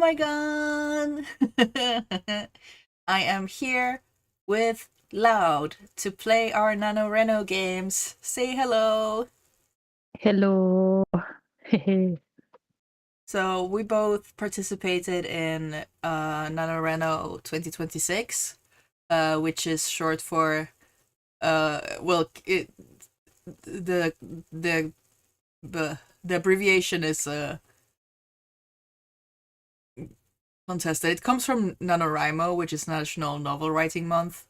my god! I am here with Loud to play our NaNoRenO games. Say hello! Hello. So, we both participated in NaNoRenO 2026, which is short for, the, the, the abbreviation is contested. It comes from NaNoWriMo, which is National Novel Writing Month.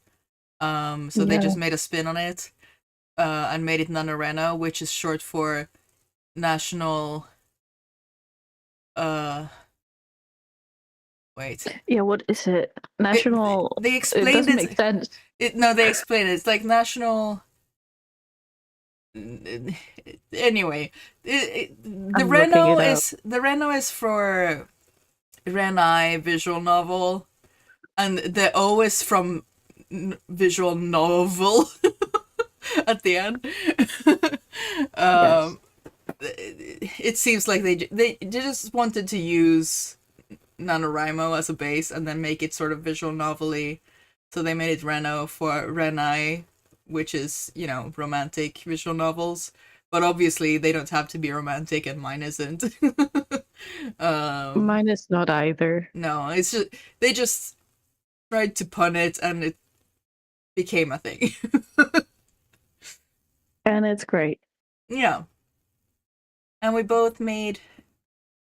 So they just Yeah. made a spin on it and made it NaNoRenO, which is short for National. Uh, Wait. Yeah, what is it? National. They It explained doesn't make it. sense. No, they explained it. It's like National. Anyway, I'm looking it up. The Reno is for Renai visual novel, and the O is from visual novel at the end. Yes. um, it seems like they just wanted to use NaNoWriMo as a base and then make it sort of visual novelly. So they made it Reno for Renai, which is, romantic visual novels. But obviously they don't have to be romantic and mine isn't. Mine is not either. No, it's just they just tried to pun it and it became a thing. And it's great. Yeah. And we both made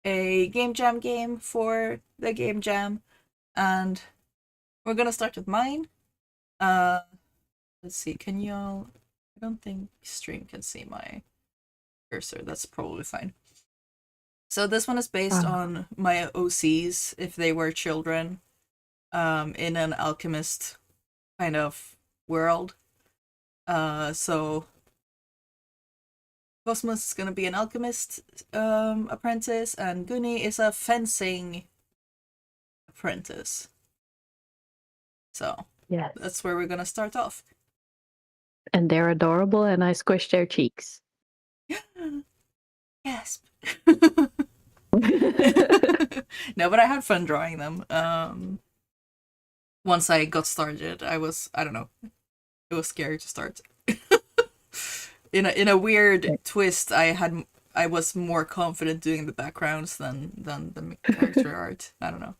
a game jam game for the game jam, and we're gonna start with mine. Uh, let's see. Can you all? I don't think stream can see my cursor. That's probably fine. So this one is based on my OCs if they were children, in an alchemist kind of world. So Cosmos is gonna be an alchemist apprentice, and Guni is a fencing apprentice. So Yes. that's where we're gonna start off. And they're adorable, and I squish their cheeks. Yes. No, but I had fun drawing them. Once I got started, I don't know, it was scary to start. In a weird twist, I was more confident doing the backgrounds than the character art. I don't know.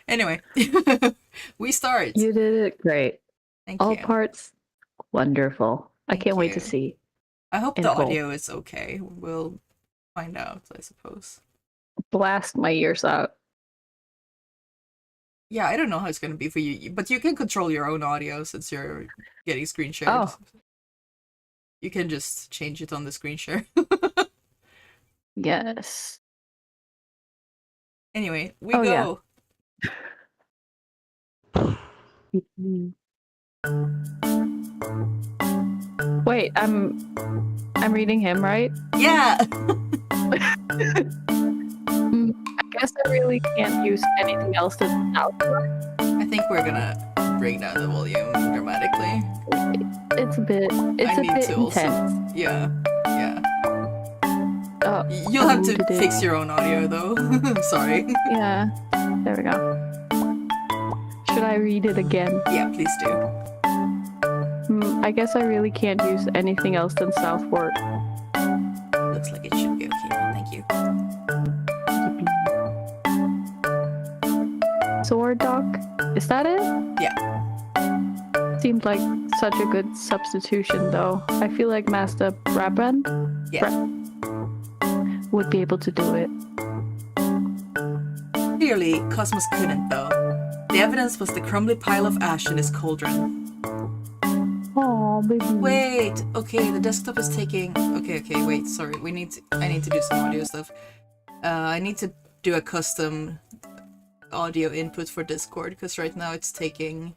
Anyway, we start. You did it great. Thank All you. parts wonderful. I Thank can't wait to you. see. I hope And the cool. audio is okay. We'll find out, I suppose. Blast my ears out. Yeah, I don't know how it's gonna be for you, but you can control your own audio since you're getting screen shared. Oh. You can just change it on the screen share. Yes. Anyway, we go. Yeah. Wait, I'm reading him, right? Yeah. I guess I really can't use anything else than Southwort. I think we're gonna bring down the volume dramatically. It's a bit intense. Also, yeah. Oh, you'll have to fix your own audio though. Sorry. Yeah, there we go. Should I read it again? Yeah, please do. I guess I really can't use anything else than Southwort. Looks like it should be okay. Thank you. Sword Doc? Is that it? Yeah. Seemed like such a good substitution though. I feel like Master Braban would be able to do it. Clearly, Cosmos couldn't though. The evidence was the crumbly pile of ash in his cauldron. Oh, baby. Wait, okay, the desktop is taking... Okay, wait, sorry. I need to do some audio stuff. I need to do a custom audio input for Discord, because right now it's taking...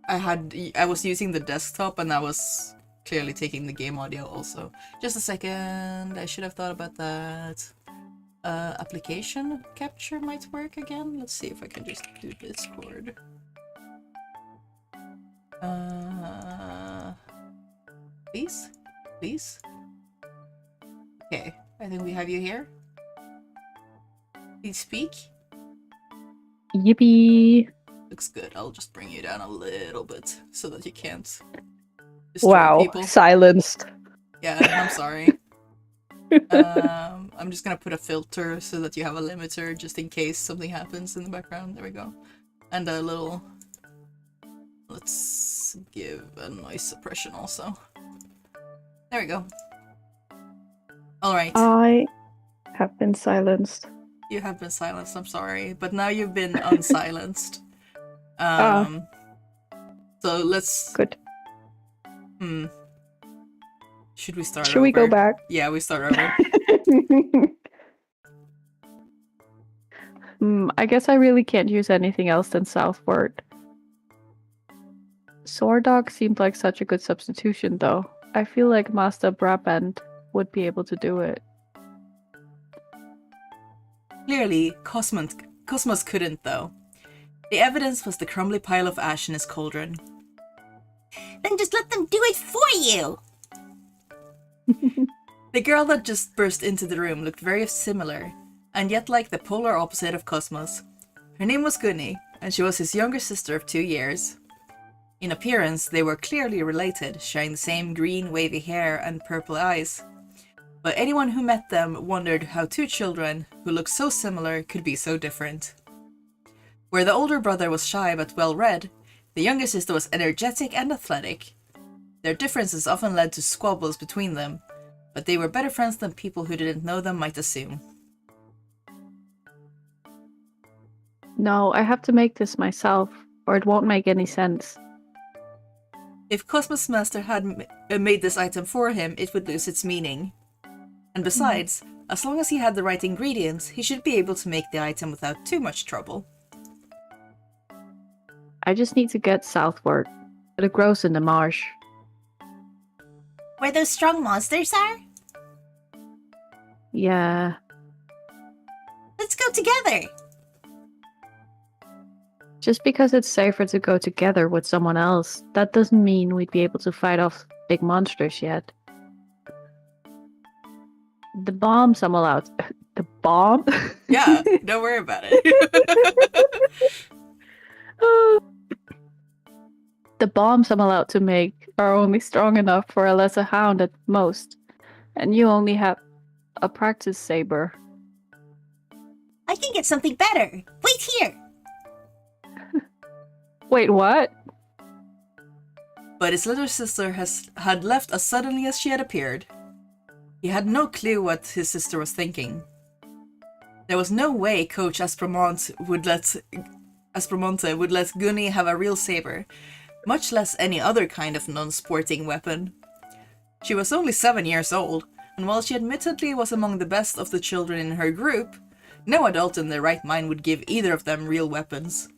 I was using the desktop, and that was clearly taking the game audio also. Just a second, I should have thought about that. Application capture might work again. Let's see if I can just do Discord. Please? Okay, I think we have you here. Please speak. Yippee! Looks good. I'll just bring you down a little bit so that you can't destroy Wow, people. silenced. Yeah, I'm sorry. I'm just gonna put a filter so that you have a limiter just in case something happens in the background. There we go. And a little... Let's give a noise suppression also. There we go. Alright. I have been silenced. You have been silenced, I'm sorry. But now you've been unsilenced. So let's... Good. Should we start over? Should we go back? Yeah, we start over. I guess I really can't use anything else than Southwort. Sword Dog seemed like such a good substitution, though. I feel like Master Brabant would be able to do it. Clearly, Cosmos couldn't, though. The evidence was the crumbly pile of ash in his cauldron. Then just let them do it for you! The girl that just burst into the room looked very similar, and yet like the polar opposite of Cosmos. Her name was Gunny, and she was his younger sister of 2 years. In appearance, they were clearly related, sharing the same green, wavy hair and purple eyes. But anyone who met them wondered how 2 children, who looked so similar, could be so different. Where the older brother was shy but well-read, the younger sister was energetic and athletic. Their differences often led to squabbles between them, but they were better friends than people who didn't know them might assume. No, I have to make this myself, or it won't make any sense. If Cosmos Master had made this item for him, it would lose its meaning. And besides, as long as he had the right ingredients, he should be able to make the item without too much trouble. I just need to get Southwort, but it grows in the marsh. Where those strong monsters are? Yeah. Let's go together! Just because it's safer to go together with someone else, that doesn't mean we'd be able to fight off big monsters yet. The bombs I'm allowed... The bomb? Yeah, don't worry about it. The bombs I'm allowed to make are only strong enough for a lesser hound at most, and you only have a practice saber. I can get something better. Wait here! Wait, what? But his little sister had left as suddenly as she had appeared. He had no clue what his sister was thinking. There was no way Coach Aspromonte would let Gunny have a real saber, much less any other kind of non-sporting weapon. She was only 7 years old, and while she admittedly was among the best of the children in her group, no adult in their right mind would give either of them real weapons.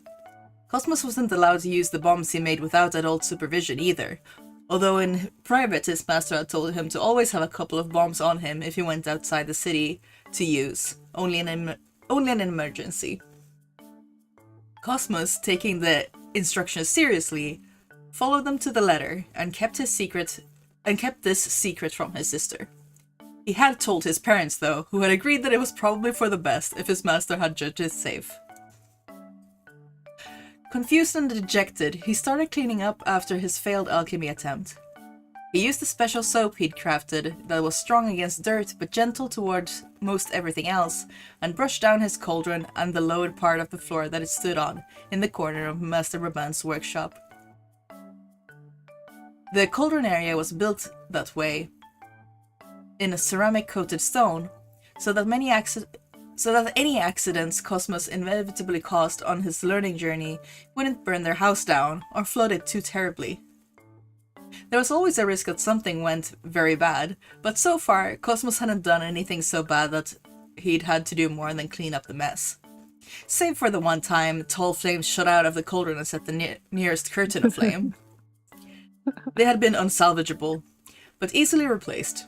Cosmos wasn't allowed to use the bombs he made without adult supervision either, although in private his master had told him to always have a couple of bombs on him if he went outside the city to use, only in an emergency. Cosmos, taking the instructions seriously, followed them to the letter and kept this secret from his sister. He had told his parents, though, who had agreed that it was probably for the best if his master had judged it safe. Confused and dejected, he started cleaning up after his failed alchemy attempt. He used a special soap he'd crafted that was strong against dirt but gentle towards most everything else, and brushed down his cauldron and the lowered part of the floor that it stood on, in the corner of Master Brabant's workshop. The cauldron area was built that way, in a ceramic-coated stone, so that any accidents Cosmos inevitably caused on his learning journey wouldn't burn their house down or flood it too terribly. There was always a risk that something went very bad, but so far, Cosmos hadn't done anything so bad that he'd had to do more than clean up the mess. Save for the one time tall flames shot out of the cauldron and set the nearest curtain aflame. They had been unsalvageable, but easily replaced.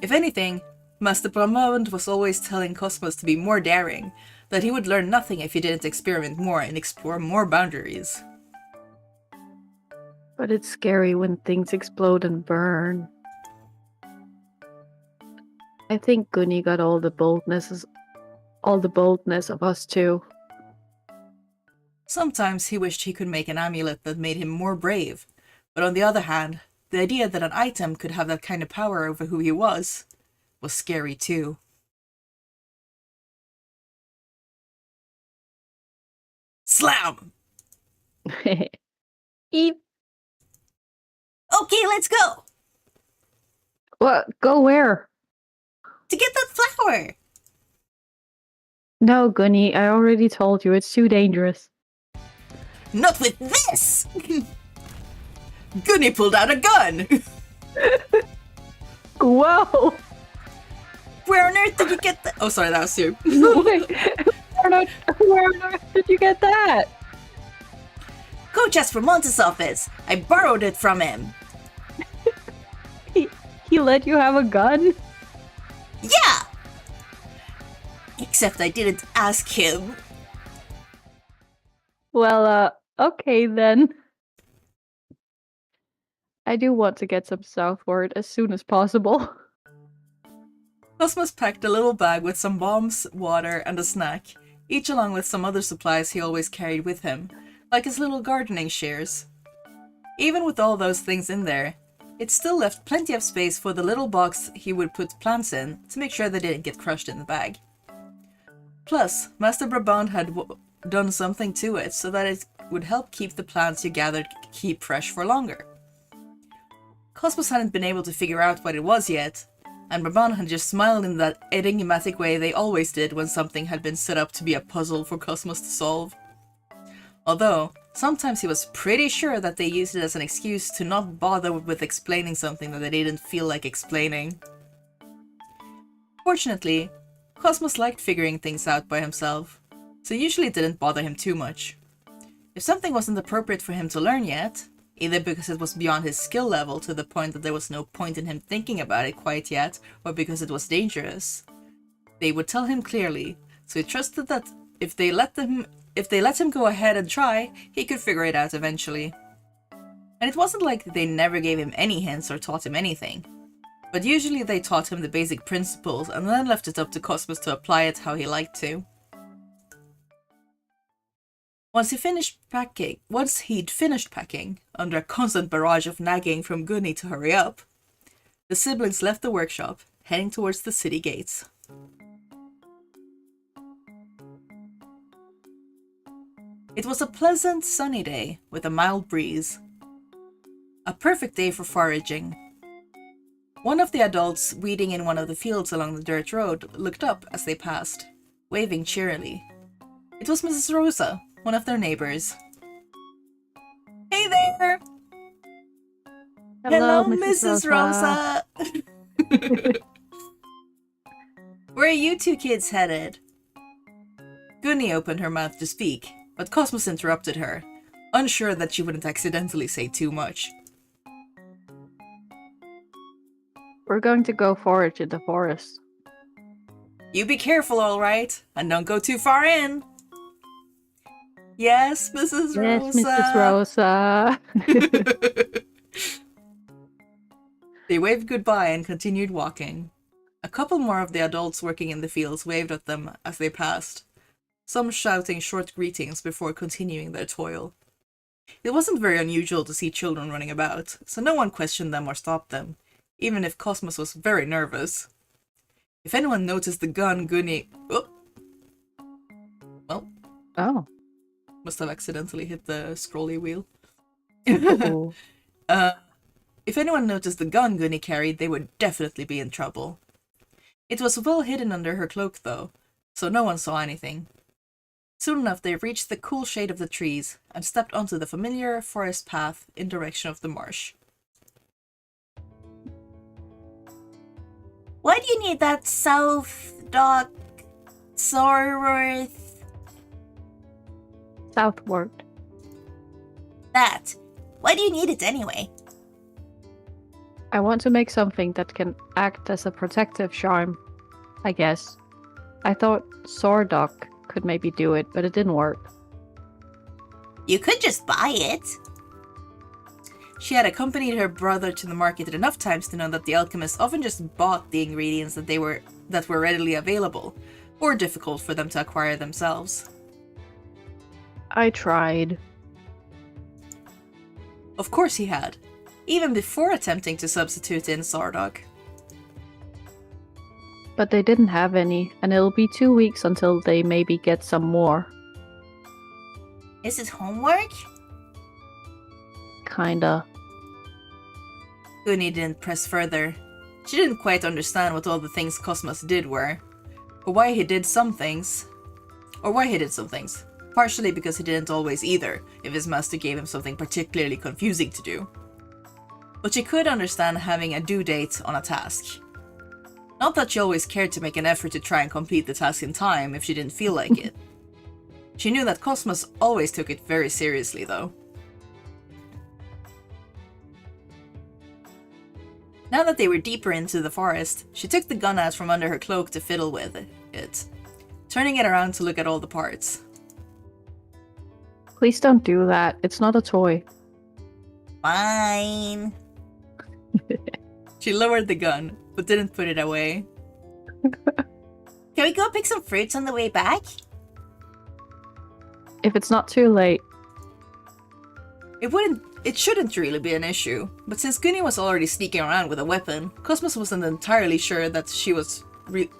If anything, Master Brabant was always telling Cosmos to be more daring, that he would learn nothing if he didn't experiment more and explore more boundaries. But it's scary when things explode and burn. I think Gunny got all the boldness all the boldness of us two. Sometimes he wished he could make an amulet that made him more brave, but on the other hand, the idea that an item could have that kind of power over who he was scary too. Slam! Eep. Okay, let's go! What? Go where? To get that flower! No, Gunny, I already told you, it's too dangerous. Not with this! Gunny pulled out a gun! Whoa! Where on earth did you get that? Oh, sorry, that was you. Wait, where on earth did you get that? Coach asked for Montes' office. I borrowed it from him. He let you have a gun? Yeah! Except I didn't ask him. Well, okay then. I do want to get some Southwort as soon as possible. Cosmos packed a little bag with some bombs, water, and a snack, each along with some other supplies he always carried with him, like his little gardening shears. Even with all those things in there, it still left plenty of space for the little box he would put plants in to make sure they didn't get crushed in the bag. Plus, Master Brabant had done something to it so that it would help keep the plants you gathered keep fresh for longer. Cosmos hadn't been able to figure out what it was yet, and Brabant had just smiled in that enigmatic way they always did when something had been set up to be a puzzle for Cosmos to solve. Although, sometimes he was pretty sure that they used it as an excuse to not bother with explaining something that they didn't feel like explaining. Fortunately, Cosmos liked figuring things out by himself, so usually it didn't bother him too much. If something wasn't appropriate for him to learn yet, either because it was beyond his skill level to the point that there was no point in him thinking about it quite yet, or because it was dangerous, they would tell him clearly, so he trusted that if they let him go ahead and try, he could figure it out eventually. And it wasn't like they never gave him any hints or taught him anything, but usually they taught him the basic principles and then left it up to Cosmos to apply it how he liked to. Once he'd finished packing, under a constant barrage of nagging from Gunny to hurry up, the siblings left the workshop, heading towards the city gates. It was a pleasant, sunny day with a mild breeze. A perfect day for foraging. One of the adults weeding in one of the fields along the dirt road looked up as they passed, waving cheerily. It was Mrs. Rosa, one of their neighbors. Hey there! Hello, Mrs. Rosa! Where are you two kids headed? Gunny opened her mouth to speak, but Cosmos interrupted her, unsure that she wouldn't accidentally say too much. We're going to go forage in the forest. You be careful, alright, and don't go too far in. Yes, Mrs. Rosa. Yes, Mrs. Rosa. They waved goodbye and continued walking. A couple more of the adults working in the fields waved at them as they passed, some shouting short greetings before continuing their toil. It wasn't very unusual to see children running about, so no one questioned them or stopped them, even if Cosmos was very nervous. If anyone noticed the gun Gunny... Oh. Well. Oh. Must have accidentally hit the scrolly wheel. Oh. If anyone noticed the gun Gunny carried, they would definitely be in trouble. It was well hidden under her cloak, though, so no one saw anything. Soon enough, they reached the cool shade of the trees and stepped onto the familiar forest path in direction of the marsh. Why do you need that Southwort? That. Why do you need it anyway? I want to make something that can act as a protective charm, I guess. I thought Sordock could maybe do it, but it didn't work. You could just buy it. She had accompanied her brother to the market enough times to know that the alchemists often just bought the ingredients that were readily available, or difficult for them to acquire themselves. I tried. Of course he had, even before attempting to substitute in Sardok. But they didn't have any, and it'll be 2 weeks until they maybe get some more. Is it homework? Kinda. Gunny didn't press further. She didn't quite understand what all the things Cosmos did were, or why he did some things. Partially because he didn't always either, if his master gave him something particularly confusing to do. But she could understand having a due date on a task. Not that she always cared to make an effort to try and complete the task in time if she didn't feel like it. She knew that Cosmos always took it very seriously, though. Now that they were deeper into the forest, she took the gun out from under her cloak to fiddle with it, turning it around to look at all the parts. Please don't do that. It's not a toy. Fine. She lowered the gun, but didn't put it away. Can we go pick some fruits on the way back? If it's not too late. It shouldn't really be an issue, but since Gunny was already sneaking around with a weapon, Cosmos wasn't entirely sure that she was really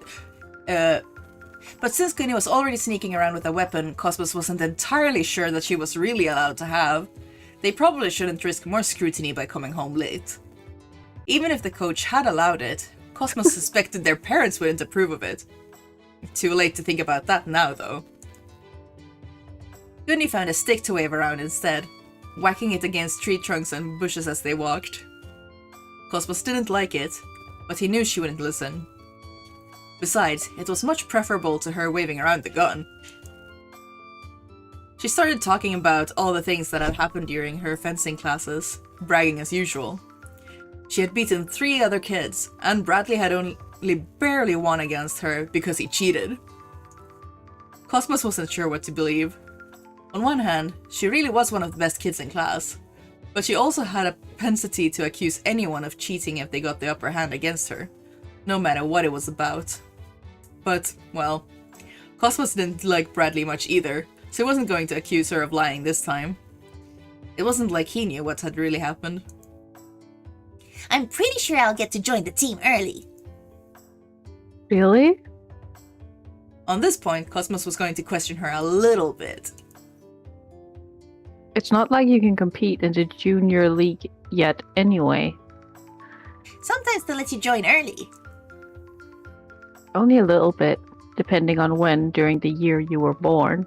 allowed to have. They probably shouldn't risk more scrutiny by coming home late. Even if the coach had allowed it, Cosmos suspected their parents wouldn't approve of it. Too late to think about that now, though. Gunny found a stick to wave around instead, whacking it against tree trunks and bushes as they walked. Cosmos didn't like it, but he knew she wouldn't listen. Besides, it was much preferable to her waving around the gun. She started talking about all the things that had happened during her fencing classes, bragging as usual. She had beaten 3 other kids, and Bradley had only barely won against her because he cheated. Cosmos wasn't sure what to believe. On one hand, she really was one of the best kids in class, but she also had a propensity to accuse anyone of cheating if they got the upper hand against her, no matter what it was about. But, well, Cosmos didn't like Bradley much either, so he wasn't going to accuse her of lying this time. It wasn't like he knew what had really happened. I'm pretty sure I'll get to join the team early. Really? On this point, Cosmos was going to question her a little bit. It's not like you can compete in the junior league yet anyway. Sometimes they let you join early. Only a little bit, depending on when during the year you were born.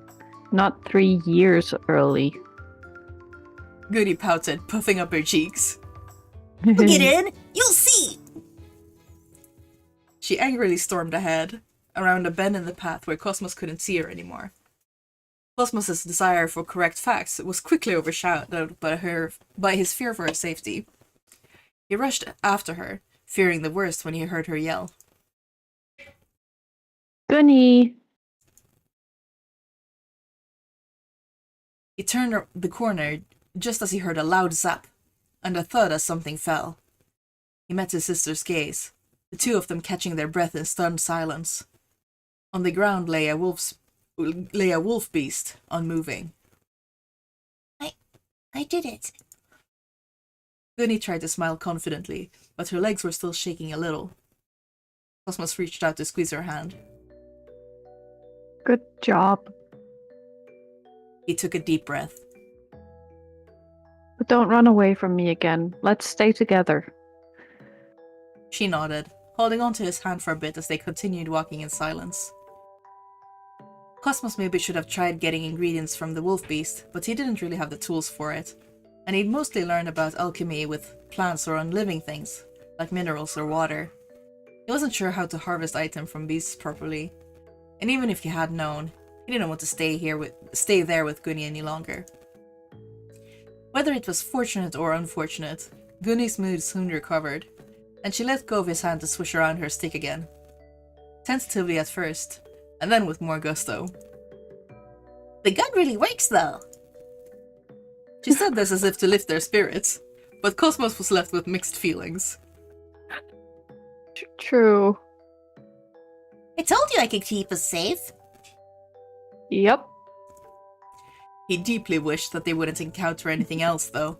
Not 3 years early. Goody pouted, puffing up her cheeks. We'll get in! You'll see! She angrily stormed ahead, around a bend in the path where Cosmos couldn't see her anymore. Cosmos's desire for correct facts was quickly overshadowed by his fear for her safety. He rushed after her, fearing the worst when he heard her yell. Gunny! He turned the corner just as he heard a loud zap, and a thud as something fell. He met his sister's gaze, the two of them catching their breath in stunned silence. On the ground lay a wolf beast, unmoving. I did it. Gunny tried to smile confidently, but her legs were still shaking a little. Cosmos reached out to squeeze her hand. Good job. He took a deep breath. But don't run away from me again. Let's stay together. She nodded, holding onto his hand for a bit as they continued walking in silence. Cosmos maybe should have tried getting ingredients from the wolf beast, but he didn't really have the tools for it, and he'd mostly learned about alchemy with plants or on living things, like minerals or water. He wasn't sure how to harvest items from beasts properly, and even if he had known, he didn't want to stay there with Gunny any longer. Whether it was fortunate or unfortunate, Gunny's mood soon recovered, and she let go of his hand to swish around her stick again. Tentatively at first, and then with more gusto. The gun really works, though. She said this as if to lift their spirits, but Cosmos was left with mixed feelings. True. I told you I could keep us safe. Yep. He deeply wished that they wouldn't encounter anything else, though.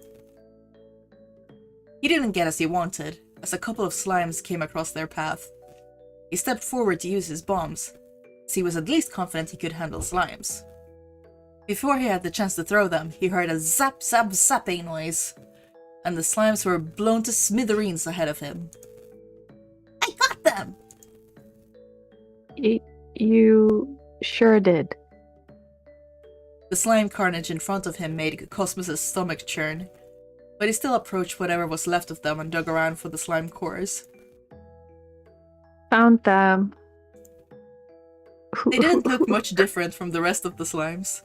He didn't get as he wanted, as a couple of slimes came across their path. He stepped forward to use his bombs, as he was at least confident he could handle slimes. Before he had the chance to throw them, he heard a zap zap zapping noise, and the slimes were blown to smithereens ahead of him. I got them! You sure did. The slime carnage in front of him made Cosmos' stomach churn, but he still approached whatever was left of them and dug around for the slime cores. Found them. They didn't look much different from the rest of the slimes,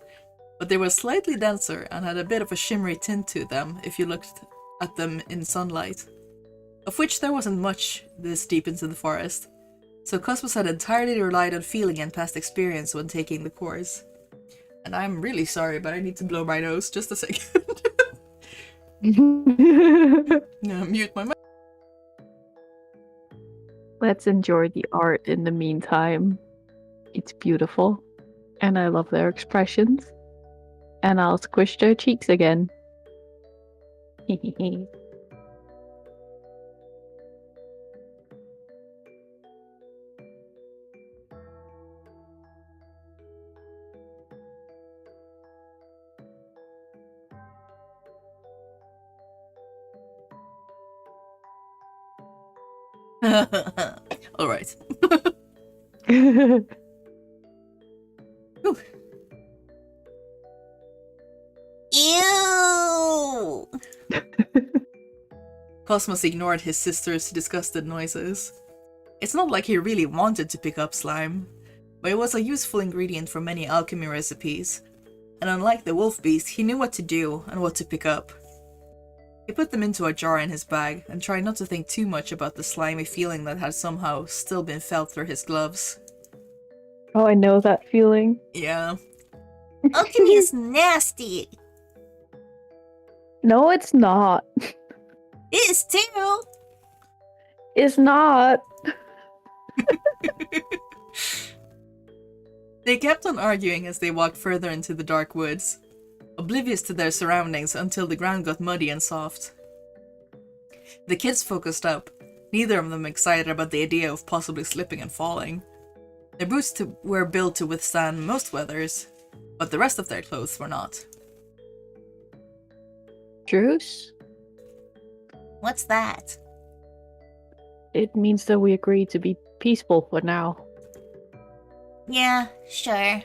but they were slightly denser and had a bit of a shimmery tint to them if you looked at them in sunlight, of which there wasn't much this deep into the forest, so Cosmos had entirely relied on feeling and past experience when taking the cores. And I'm really sorry, but I need to blow my nose just a second. Mute my mic. Let's enjoy the art in the meantime. It's beautiful, and I love their expressions. And I'll squish their cheeks again. Alright. Ew! Cosmos ignored his sister's disgusted noises. It's not like he really wanted to pick up slime, but it was a useful ingredient for many alchemy recipes, and unlike the wolf beast, he knew what to do and what to pick up. He put them into a jar in his bag and tried not to think too much about the slimy feeling that had somehow still been felt through his gloves. Oh, I know that feeling. Yeah. Alchemy is nasty! No, it's not. It is too! It's not. They kept on arguing as they walked further into the dark woods, oblivious to their surroundings until the ground got muddy and soft. The kids focused up, neither of them excited about the idea of possibly slipping and falling. Their boots were built to withstand most weathers, but the rest of their clothes were not. Truce? What's that? It means that we agree to be peaceful for now. Yeah, sure.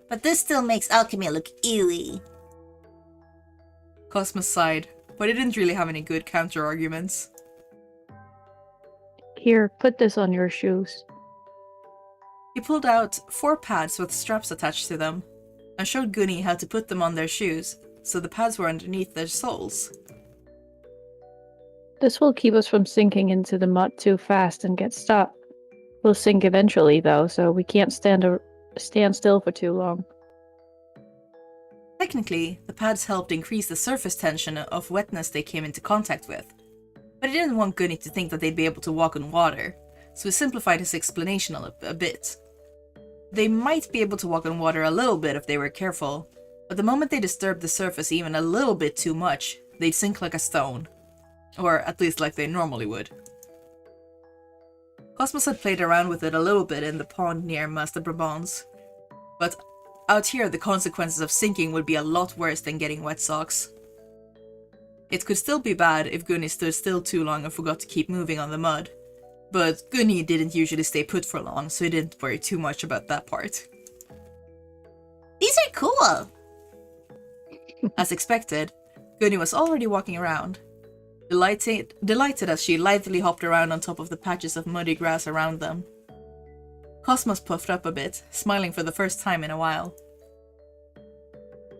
But this still makes alchemy look ewy. Cosmos sighed, but he didn't really have any good counter-arguments. Here, put this on your shoes. He pulled out 4 pads with straps attached to them, and showed Gunny how to put them on their shoes, so the pads were underneath their soles. This will keep us from sinking into the mud too fast and get stuck. We'll sink eventually, though, so we can't stand still for too long. Technically, the pads helped increase the surface tension of wetness they came into contact with, but he didn't want Gunny to think that they'd be able to walk on water, so he simplified his explanation a bit. They might be able to walk on water a little bit if they were careful, but the moment they disturbed the surface even a little bit too much, they'd sink like a stone. Or at least like they normally would. Cosmos had played around with it a little bit in the pond near Master Brabant's, but out here the consequences of sinking would be a lot worse than getting wet socks. It could still be bad if Gunny stood still too long and forgot to keep moving on the mud, but Gunny didn't usually stay put for long, so he didn't worry too much about that part. These are cool! As expected, Gunny was already walking around, delighted as she lithely hopped around on top of the patches of muddy grass around them. Cosmos puffed up a bit, smiling for the first time in a while.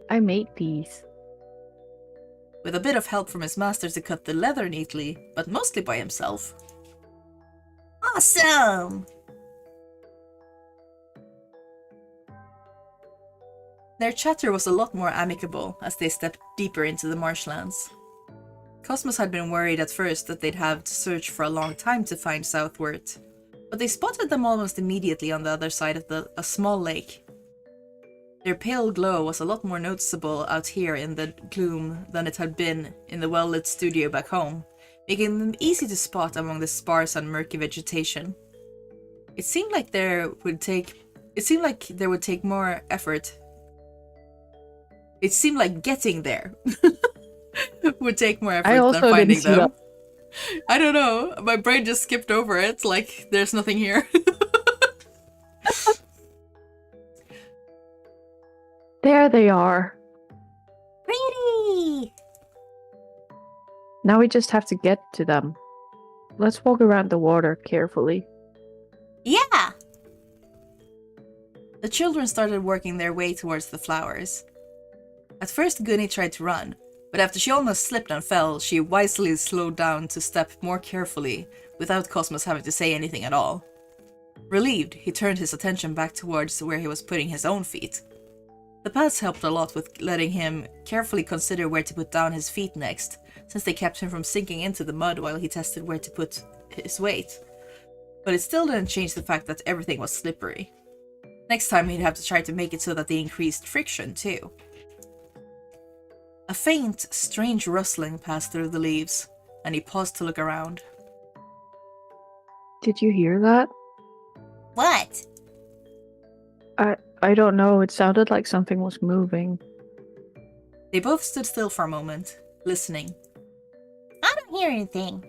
I made these. With a bit of help from his master to cut the leather neatly, but mostly by himself. Awesome! Their chatter was a lot more amicable as they stepped deeper into the marshlands. Cosmos had been worried at first that they'd have to search for a long time to find Southwort, but they spotted them almost immediately on the other side of a small lake. Their pale glow was a lot more noticeable out here in the gloom than it had been in the well-lit studio back home, making them easy to spot among the sparse and murky vegetation. It seemed like there would take more effort. It seemed like getting there would take more effort than finding them. I don't know. My brain just skipped over it, like there's nothing here. There they are. Pretty! Now we just have to get to them. Let's walk around the water carefully. Yeah! The children started working their way towards the flowers. At first, Gunny tried to run, but after she almost slipped and fell, she wisely slowed down to step more carefully, without Cosmos having to say anything at all. Relieved, he turned his attention back towards where he was putting his own feet. The paths helped a lot with letting him carefully consider where to put down his feet next, since they kept him from sinking into the mud while he tested where to put his weight. But it still didn't change the fact that everything was slippery. Next time he'd have to try to make it so that they increased friction too. A faint, strange rustling passed through the leaves, and he paused to look around. Did you hear that? What? I don't know, it sounded like something was moving. They both stood still for a moment, listening. I don't hear anything.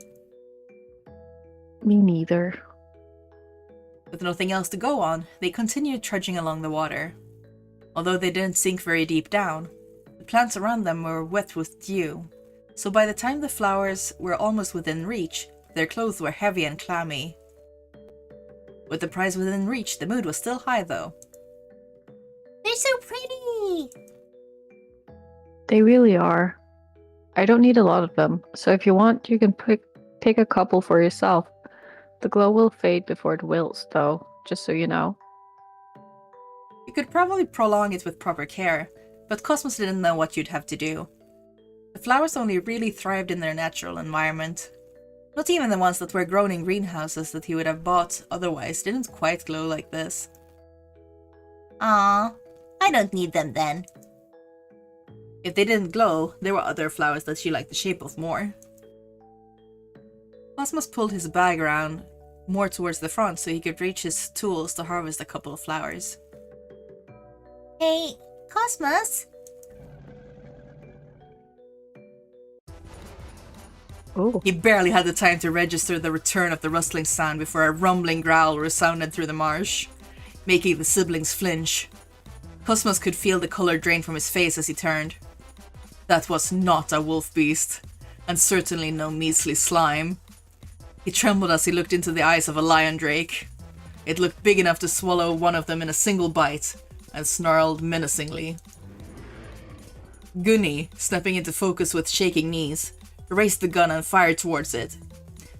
Me neither. With nothing else to go on, they continued trudging along the water. Although they didn't sink very deep down, the plants around them were wet with dew, so by the time the flowers were almost within reach, their clothes were heavy and clammy. With the prize within reach, the mood was still high though. They're so pretty! They really are. I don't need a lot of them, so if you want, you can pick a couple for yourself. The glow will fade before it wilts, though, just so you know. You could probably prolong it with proper care, but Cosmos didn't know what you'd have to do. The flowers only really thrived in their natural environment. Not even the ones that were grown in greenhouses that he would have bought otherwise didn't quite glow like this. Ah, I don't need them then. If they didn't glow, there were other flowers that she liked the shape of more. Cosmos pulled his bag around more towards the front so he could reach his tools to harvest a couple of flowers. Hey, Cosmos! Oh. He barely had the time to register the return of the rustling sound before a rumbling growl resounded through the marsh, making the siblings flinch. Cosmos could feel the color drain from his face as he turned. That was not a wolf beast, and certainly no measly slime. He trembled as he looked into the eyes of a lion drake. It looked big enough to swallow one of them in a single bite, and snarled menacingly. Gunny, stepping into focus with shaking knees, raised the gun and fired towards it.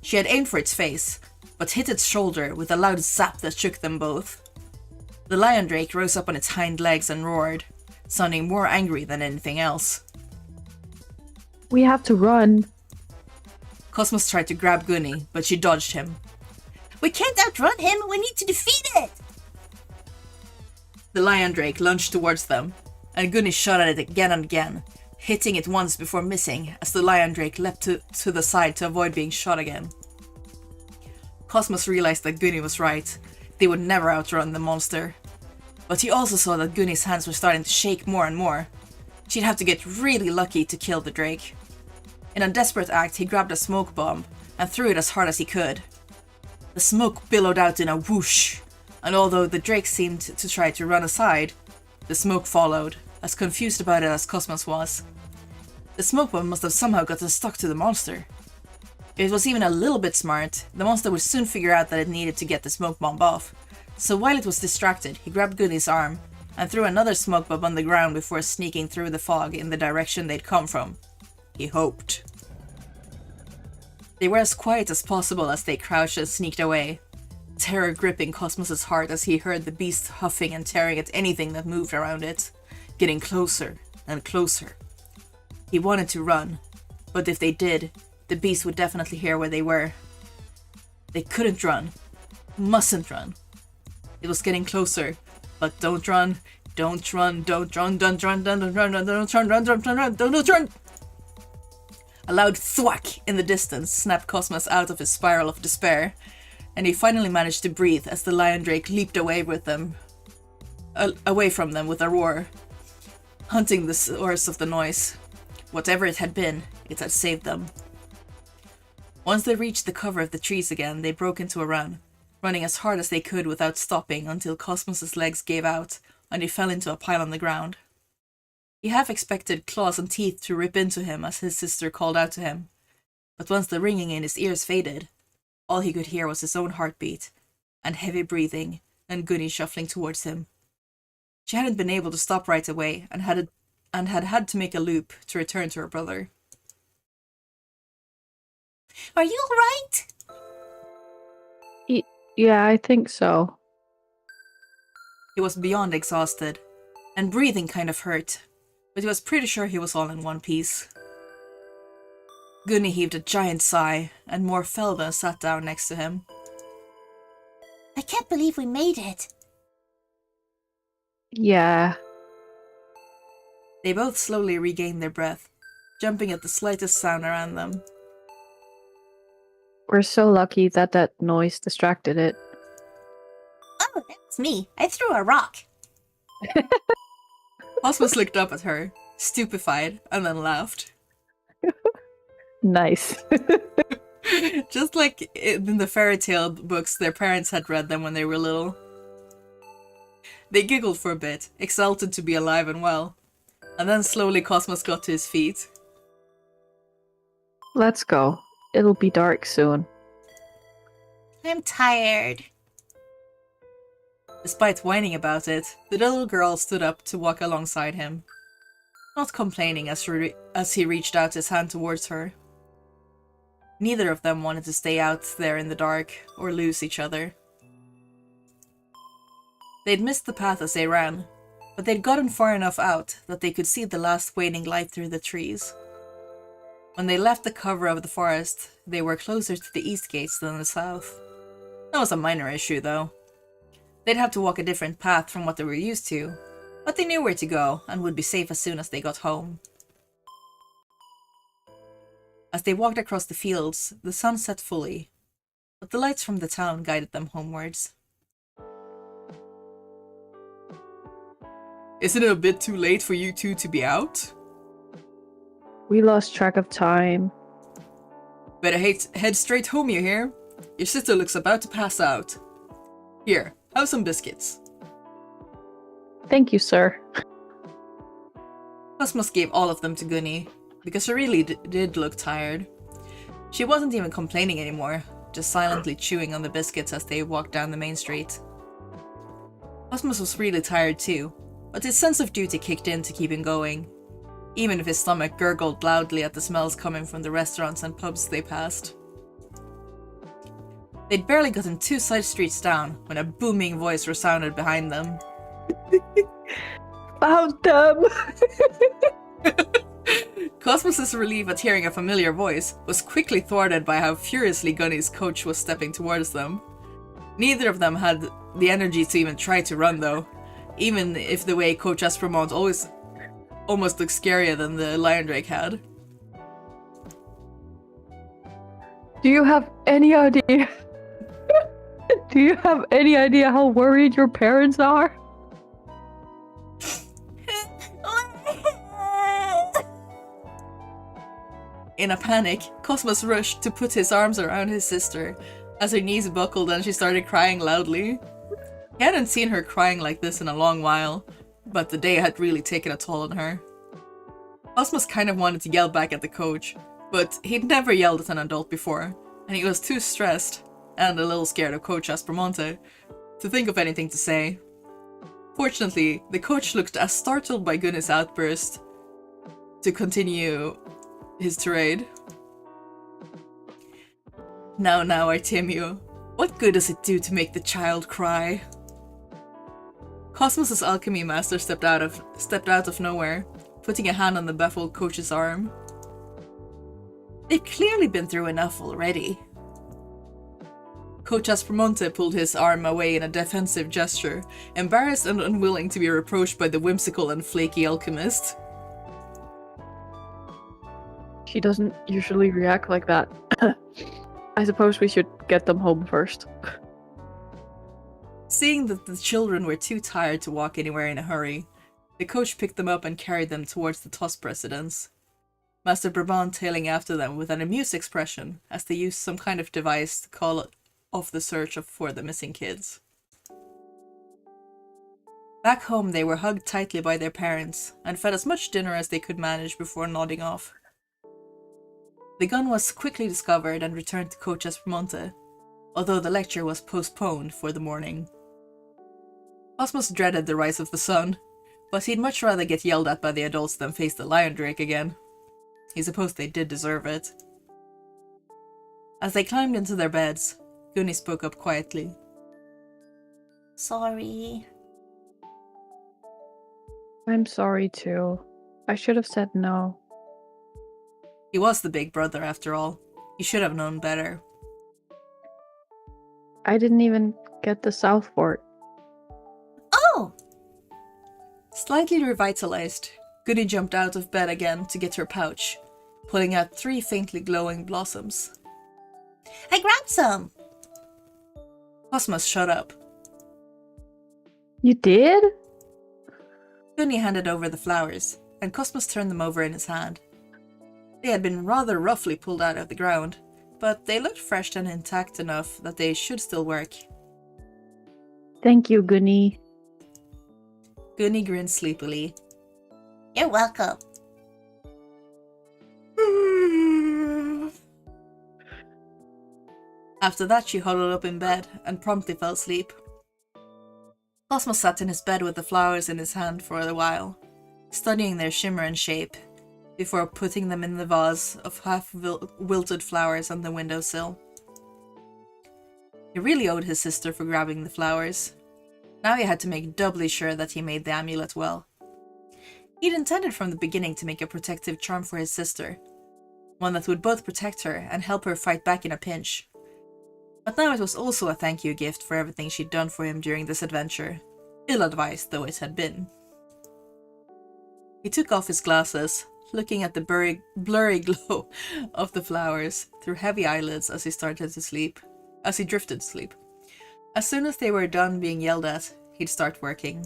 She had aimed for its face, but hit its shoulder with a loud zap that shook them both. The lion drake rose up on its hind legs and roared, sounding more angry than anything else. We have to run. Cosmos tried to grab Gunny, but she dodged him. We can't outrun him, we need to defeat it! The lion drake lunged towards them, and Gunny shot at it again and again, hitting it once before missing as the lion drake leapt to the side to avoid being shot again. Cosmos realized that Gunny was right. They would never outrun the monster. But he also saw that Gunny's hands were starting to shake more and more. She'd have to get really lucky to kill the drake. In a desperate act, he grabbed a smoke bomb and threw it as hard as he could. The smoke billowed out in a whoosh, and although the drake seemed to try to run aside, the smoke followed, as confused about it as Cosmos was. The smoke bomb must have somehow gotten stuck to the monster. If it was even a little bit smart, the monster would soon figure out that it needed to get the smoke bomb off, so while it was distracted, he grabbed Gunny's arm and threw another smoke bomb on the ground before sneaking through the fog in the direction they'd come from. He hoped. They were as quiet as possible as they crouched and sneaked away, terror gripping Cosmos's heart as he heard the beast huffing and tearing at anything that moved around it, getting closer and closer. He wanted to run, but if they did, the beast would definitely hear where they were. They couldn't run. mustn't run. It was getting closer, but don't run, don't run, don't run, don't run, don't run, don't run, don't run, don't run. A loud thwack in the distance snapped Cosmos out of his spiral of despair, and he finally managed to breathe as the lion drake leaped away from them with a roar, hunting the source of the noise. Whatever it had been, it had saved them. Once they reached the cover of the trees again, they broke into a run, running as hard as they could without stopping until Cosmos's legs gave out and he fell into a pile on the ground. He half expected claws and teeth to rip into him as his sister called out to him, but once the ringing in his ears faded, all he could hear was his own heartbeat, and heavy breathing, and Gunny shuffling towards him. She hadn't been able to stop right away, and had to make a loop to return to her brother. "Are you alright?" Yeah, I think so. He was beyond exhausted, and breathing kind of hurt, but he was pretty sure he was all in one piece. Gunny heaved a giant sigh, and Morfelda sat down next to him. "I can't believe we made it." Yeah. They both slowly regained their breath, jumping at the slightest sound around them. We're so lucky that that noise distracted it. "Oh, that's me. I threw a rock." Cosmos looked up at her, stupefied, and then laughed. Nice. Just like in the fairy tale books their parents had read them when they were little. They giggled for a bit, exulted to be alive and well, and then slowly Cosmos got to his feet. Let's go. It'll be dark soon. "I'm tired." Despite whining about it, the little girl stood up to walk alongside him, not complaining as he reached out his hand towards her. Neither of them wanted to stay out there in the dark or lose each other. They'd missed the path as they ran, but they'd gotten far enough out that they could see the last waning light through the trees. When they left the cover of the forest, they were closer to the east gates than the south. That was a minor issue, though. They'd have to walk a different path from what they were used to, but they knew where to go and would be safe as soon as they got home. As they walked across the fields, the sun set fully, but the lights from the town guided them homewards. "Isn't it a bit too late for you two to be out?" We lost track of time. "Better head straight home, you hear? Your sister looks about to pass out. Here, have some biscuits." Thank you, sir. Cosmos gave all of them to Gunny, because she really did look tired. She wasn't even complaining anymore, just silently chewing on the biscuits as they walked down the main street. Cosmos was really tired too, but his sense of duty kicked in to keep him going, even if his stomach gurgled loudly at the smells coming from the restaurants and pubs they passed. They'd barely gotten 2 side streets down when a booming voice resounded behind them. Found them! Cosmos's relief at hearing a familiar voice was quickly thwarted by how furiously Gunny's coach was stepping towards them. Neither of them had the energy to even try to run, though, even if the way Coach Aspremont almost looked scarier than the Lion Drake had. Do you have any idea? Do you have any idea how worried your parents are? In a panic, Cosmos rushed to put his arms around his sister as her knees buckled and she started crying loudly. He hadn't seen her crying like this in a long while, but the day had really taken a toll on her. Cosmos kind of wanted to yell back at the coach, but he'd never yelled at an adult before, and he was too stressed, and a little scared of Coach Aspromonte, to think of anything to say. Fortunately, the coach looked as startled by Gunny's outburst to continue his tirade. Now, Artemio, what good does it do to make the child cry?" Cosmos's alchemy master stepped out of nowhere, putting a hand on the baffled coach's arm. "They've clearly been through enough already." Coach Aspromonte pulled his arm away in a defensive gesture, embarrassed and unwilling to be reproached by the whimsical and flaky alchemist. She doesn't usually react like that. I suppose we should get them home first. Seeing that the children were too tired to walk anywhere in a hurry, the coach picked them up and carried them towards the Toss residence. Master Brabant tailing after them with an amused expression as they used some kind of device to call off the search for the missing kids. Back home, they were hugged tightly by their parents and fed as much dinner as they could manage before nodding off. The gun was quickly discovered and returned to Coach Aspromonte, although the lecture was postponed for the morning. Cosmos dreaded the rise of the sun, but he'd much rather get yelled at by the adults than face the lion drake again. He supposed they did deserve it. As they climbed into their beds, Gunny spoke up quietly. Sorry. I'm sorry too. I should have said no. He was the big brother after all. He should have known better. I didn't even get the Southwort. Oh! Slightly revitalized, Goody jumped out of bed again to get her pouch, pulling out 3 faintly glowing blossoms. I grabbed some. Cosmos shut up. You did? Goody handed over the flowers, and Cosmos turned them over in his hand. They had been rather roughly pulled out of the ground, but they looked fresh and intact enough that they should still work. Thank you, Gunny. Gunny grinned sleepily. You're welcome. After that, she huddled up in bed and promptly fell asleep. Cosmos sat in his bed with the flowers in his hand for a while, studying their shimmer and shape, before putting them in the vase of half-wilted flowers on the windowsill. He really owed his sister for grabbing the flowers. Now he had to make doubly sure that he made the amulet well. He'd intended from the beginning to make a protective charm for his sister, one that would both protect her and help her fight back in a pinch. But now it was also a thank you gift for everything she'd done for him during this adventure, ill-advised though it had been. He took off his glasses, looking at the blurry glow of the flowers through heavy eyelids as he drifted to sleep. As soon as they were done being yelled at, he'd start working.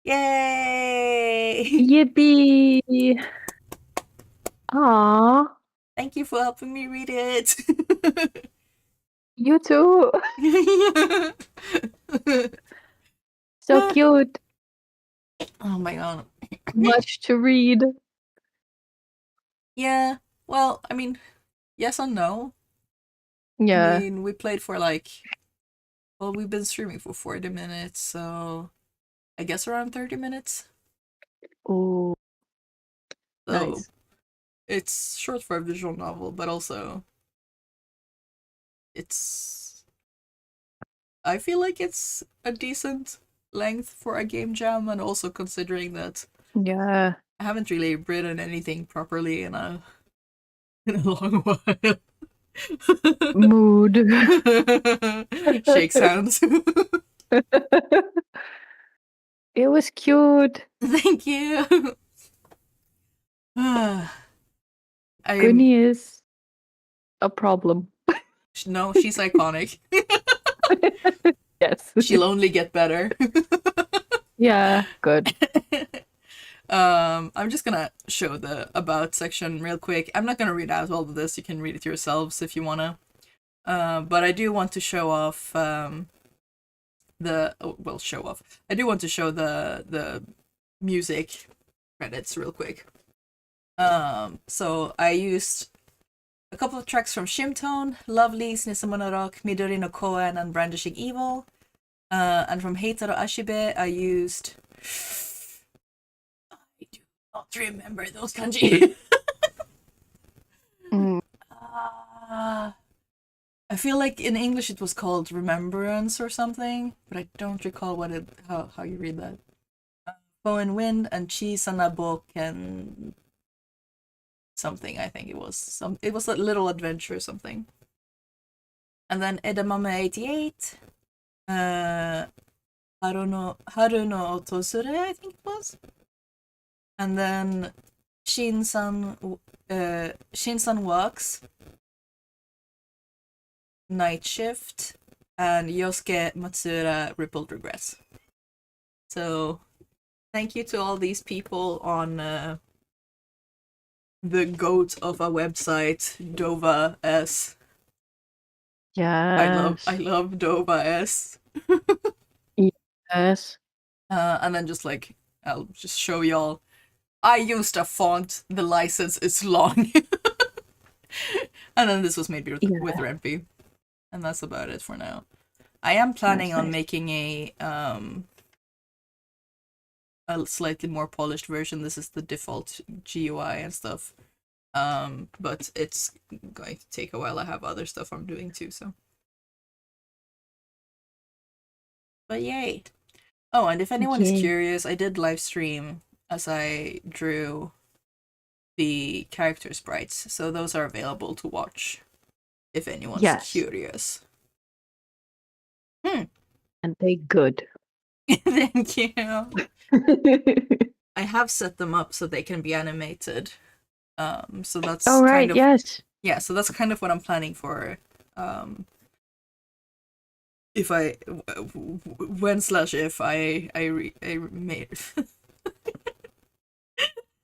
Yay! Yippee! Aww. Thank you for helping me read it. You too. So cute. Oh my god. Much to read. Yeah, well, I mean, yes and no. Yeah. I mean, we played for we've been streaming for 40 minutes, so I guess around 30 minutes. Ooh. So Nice. it's short for a visual novel, but also I feel like it's a decent length for a game jam, and also considering that Yeah. I haven't really written anything properly in a long while. Mood. Shake sounds. It was cute. Thank you. Gunny is a problem. No, she's iconic. Yes. She'll only get better. Yeah, good. I'm just gonna show the about section real quick. I'm not gonna read out all of this. You can read it yourselves if you wanna. But I do want to show off I do want to show the music credits real quick. So I used a couple of tracks from Shimtone, Lovely, Snisamonarok, Midori no Koen, and Brandishing Evil. And from Heitaro Ashibe, I used... I do not remember those kanji. I feel like in English it was called Remembrance or something, but I don't recall how you read that. Koen Wind and Chi Sanabo Ken something, I think it was. It was a little adventure or something. And then Edamame88, Haruno Otosure, I think it was. And then Shin-san Works, Night Shift, and Yosuke Matsura Rippled Regrets. So thank you to all these people on the goat of a website, Dova S. Yes. I love Dova S. Yes. And then just like, I'll just show y'all. I used a font, the license is long. And then this was made with Rempi. And that's about it for now. I am planning on making a slightly more polished version. This is the default GUI and stuff. But it's going to take a while. I have other stuff I'm doing too, so. But yay. Oh, and if anyone is curious, I did live stream as I drew the character sprites, so those are available to watch if anyone's curious. And they good. Thank you. I have set them up so they can be animated. So that's kind of, yeah, so that's kind of what I'm planning for. If I when/if I made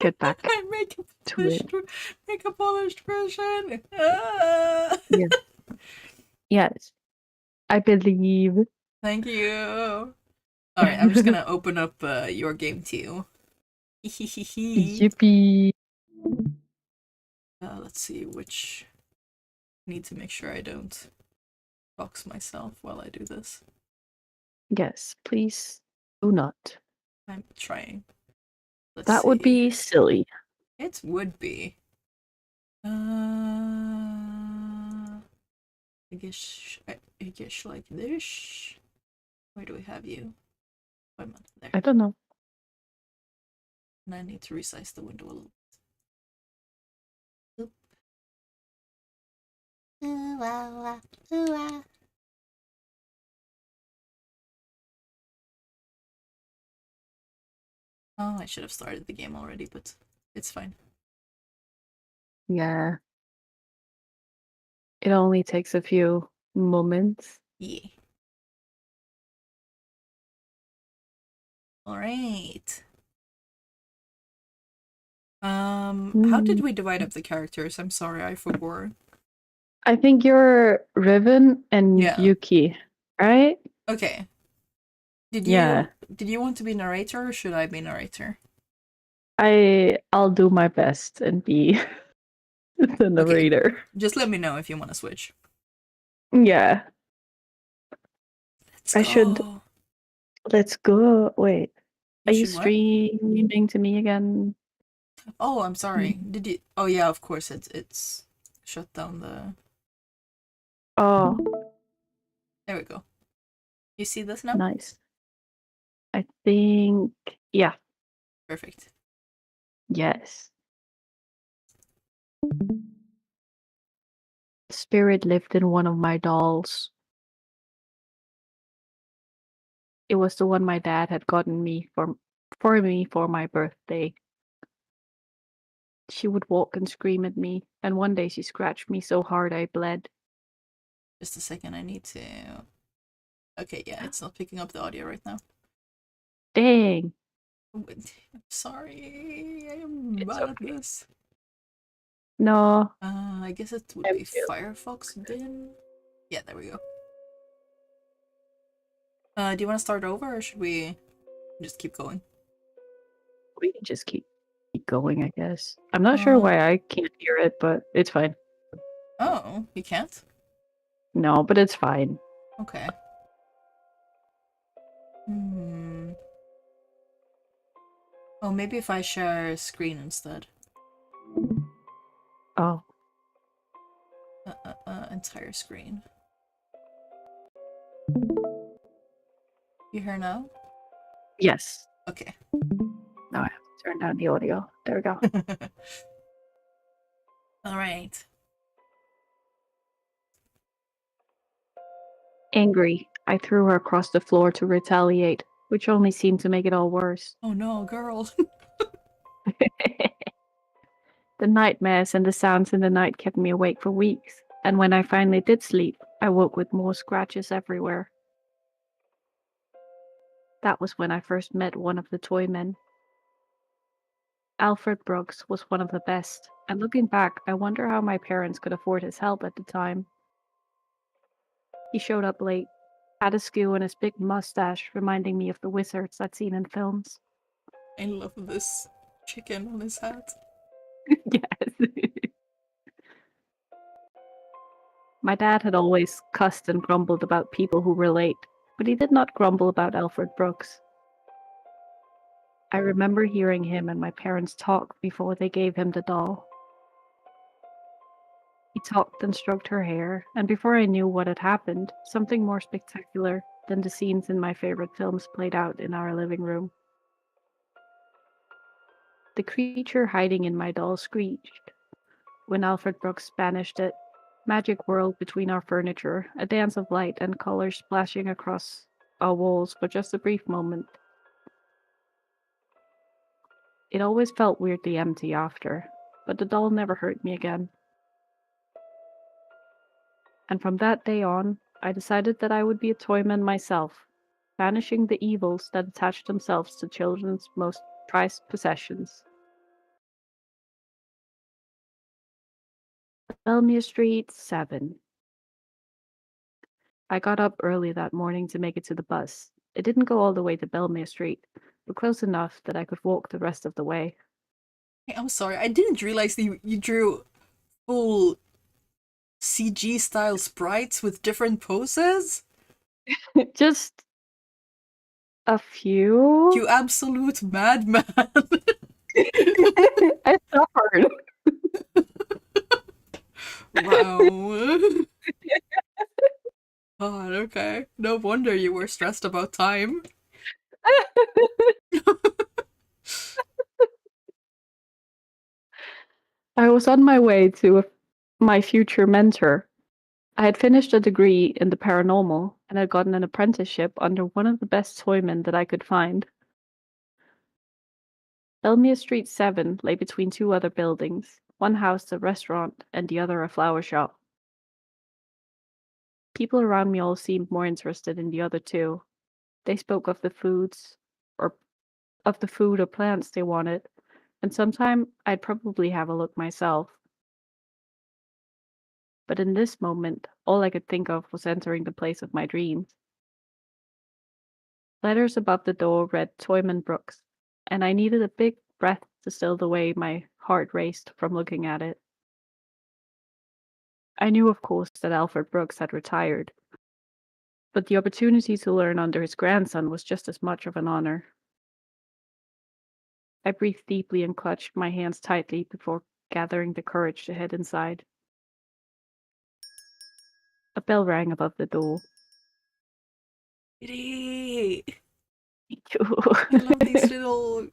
get back I make a polished version. Yeah. Yes, I believe. Thank you. All right, I'm just gonna open up your game too. Yippee! Let's see which. Need to make sure I don't box myself while I do this. Yes, please do not. I'm trying. That would be silly. It would be. I guess like this. Where do we have you? There. I don't know. And I need to resize the window a little bit. Ooh, ah, ooh, ah. Oh, I should have started the game already, but it's fine. Yeah. It only takes a few moments. Yeah. All right. How did we divide up the characters? I'm sorry, I forgot. I think you're Riven and Yuki, right? Okay. Did you want to be narrator or should I be narrator? I'll do my best and be the narrator. Okay. Just let me know if you want to switch. Yeah. Let's go. Let's go. Wait. Are you streaming to me again? Oh, I'm sorry. Did you? Oh yeah, of course. It's shut down the. Oh. There we go. You see this now? Nice. I think yeah. Perfect. Yes. Spirit lived in one of my dolls. It was the one my dad had gotten me for me for my birthday. She would walk and scream at me, and one day she scratched me so hard I bled. Just a second, I need to. Okay, yeah, it's not picking up the audio right now. Dang. I'm sorry, I am bad at this. No. I guess it would be Firefox then. Yeah, there we go. Do you want to start over, or should we just keep going? We can just keep going, I guess. I'm not sure why I can't hear it, but it's fine. Oh, you can't? No, but it's fine. Okay. Oh, maybe if I share screen instead. Oh. Entire screen. You hear now? Yes. Okay. Now I have to turn down the audio. There we go. Alright. Angry, I threw her across the floor to retaliate, which only seemed to make it all worse. Oh no, girl. The nightmares and the sounds in the night kept me awake for weeks, and when I finally did sleep, I woke with more scratches everywhere. That was when I first met one of the Toymen. Alfred Brooks was one of the best, and looking back, I wonder how my parents could afford his help at the time. He showed up late, had a skew and his big mustache reminding me of the wizards I'd seen in films. I love this chicken on his hat. Yes. My dad had always cussed and grumbled about people who were late, but he did not grumble about Alfred Brooks. I remember hearing him and my parents talk before they gave him the doll. He talked and stroked her hair, and before I knew what had happened, something more spectacular than the scenes in my favorite films played out in our living room. The creature hiding in my doll screeched. When Alfred Brooks banished it, magic whirled between our furniture, a dance of light and color splashing across our walls for just a brief moment. It always felt weirdly empty after, but the doll never hurt me again. And from that day on, I decided that I would be a toyman myself, banishing the evils that attach themselves to children's most prized possessions. Bellemere Street, 7. I got up early that morning to make it to the bus. It didn't go all the way to Bellemere Street, but close enough that I could walk the rest of the way. Hey, I'm sorry, I didn't realize that you drew full CG style sprites with different poses. Just a few. You absolute madman. I suffered. Wow. God, okay. No wonder you were stressed about time. I was on my way to my future mentor. I had finished a degree in the paranormal and had gotten an apprenticeship under one of the best toymen that I could find. Bellemere Street 7 lay between two other buildings, one housed a restaurant and the other a flower shop. People around me all seemed more interested in the other two. They spoke of the food or plants they wanted, and sometime I'd probably have a look myself. But in this moment, all I could think of was entering the place of my dreams. Letters above the door read Toyman Brooks, and I needed a big breath to still the way my heart raced from looking at it. I knew, of course, that Alfred Brooks had retired, but the opportunity to learn under his grandson was just as much of an honor. I breathed deeply and clutched my hands tightly before gathering the courage to head inside. A bell rang above the door. Kitty! I love these little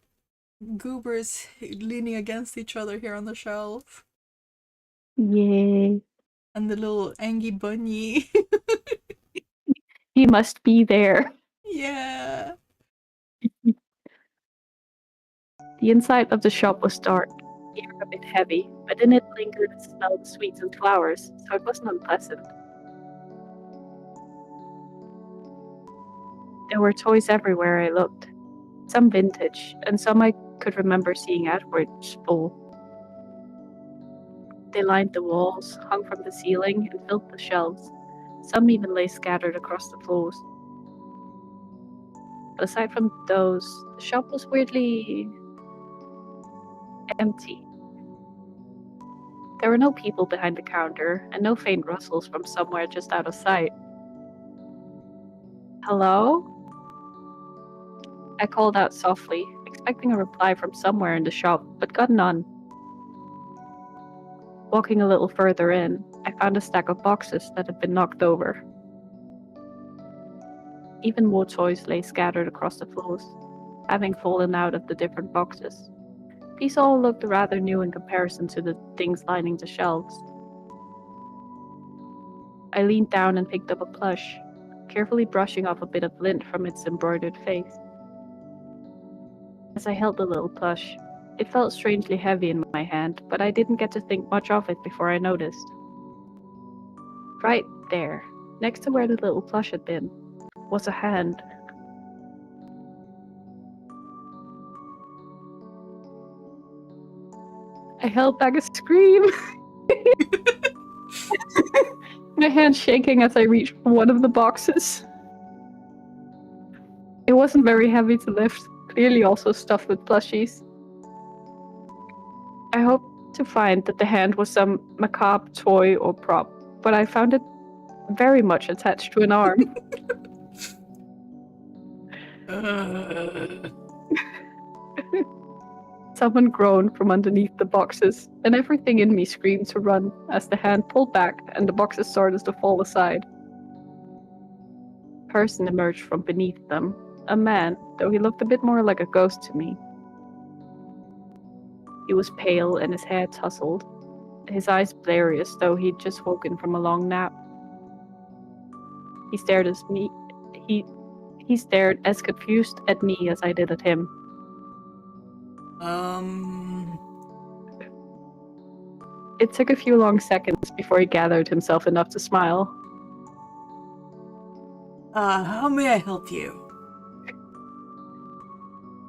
goobers leaning against each other here on the shelf. Yay. And the little Angie Bunny. He must be there. Yeah. The inside of the shop was dark, the air a bit heavy, but in it lingered the smell of sweets and flowers, so it wasn't unpleasant. There were toys everywhere I looked, some vintage, and some I could remember seeing adverts for. They lined the walls, hung from the ceiling, and filled the shelves. Some even lay scattered across the floors. But aside from those, the shop was weirdly empty. There were no people behind the counter, and no faint rustles from somewhere just out of sight. Hello? I called out softly, expecting a reply from somewhere in the shop, but got none. Walking a little further in, I found a stack of boxes that had been knocked over. Even more toys lay scattered across the floors, having fallen out of the different boxes. These all looked rather new in comparison to the things lining the shelves. I leaned down and picked up a plush, carefully brushing off a bit of lint from its embroidered face. As I held the little plush, it felt strangely heavy in my hand, but I didn't get to think much of it before I noticed. Right there, next to where the little plush had been, was a hand. I held back a scream, my hand shaking as I reached for one of the boxes. It wasn't very heavy to lift, clearly also stuffed with plushies. I hoped to find that the hand was some macabre toy or prop, but I found it very much attached to an arm. Someone groaned from underneath the boxes, and everything in me screamed to run as the hand pulled back and the boxes started to fall aside. A person emerged from beneath them, a man, though he looked a bit more like a ghost to me. He was pale and his hair tousled, his eyes blurry as though he'd just woken from a long nap. He stared as confused at me as I did at him. It took a few long seconds before he gathered himself enough to smile. How may I help you?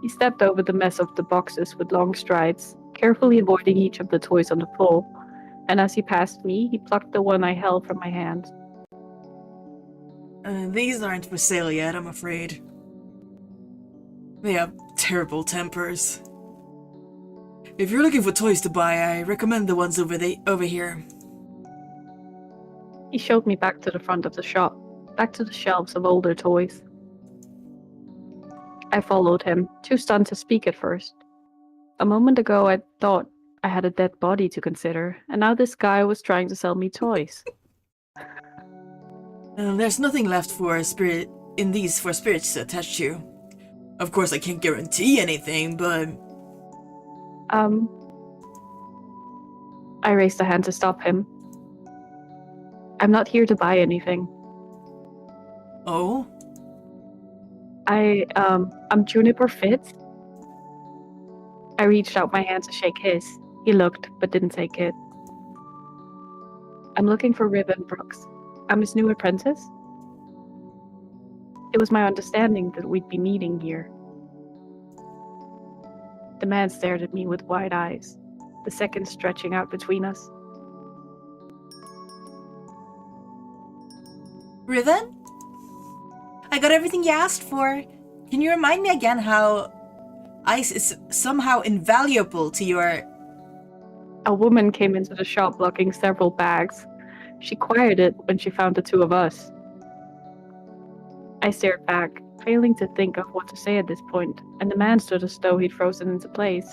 He stepped over the mess of the boxes with long strides, carefully avoiding each of the toys on the floor, and as he passed me, he plucked the one I held from my hand. These aren't for sale yet, I'm afraid. They have terrible tempers. If you're looking for toys to buy, I recommend the ones over here. He showed me back to the front of the shop, back to the shelves of older toys. I followed him, too stunned to speak at first. A moment ago I thought I had a dead body to consider, and now this guy was trying to sell me toys. There's nothing left for spirits to attach to. Of course, I can't guarantee anything, but... I raised a hand to stop him. I'm not here to buy anything. Oh? I'm Juniper Fitz. I reached out my hand to shake his. He looked, but didn't take it. I'm looking for Riven Brooks. I'm his new apprentice. It was my understanding that we'd be meeting here. The man stared at me with wide eyes, the seconds stretching out between us. Riven? I got everything you asked for. Can you remind me again how ice is somehow invaluable to your... A woman came into the shop lugging several bags. She quieted when she found the two of us. I stared back, failing to think of what to say at this point, and the man stood as though he'd frozen into place.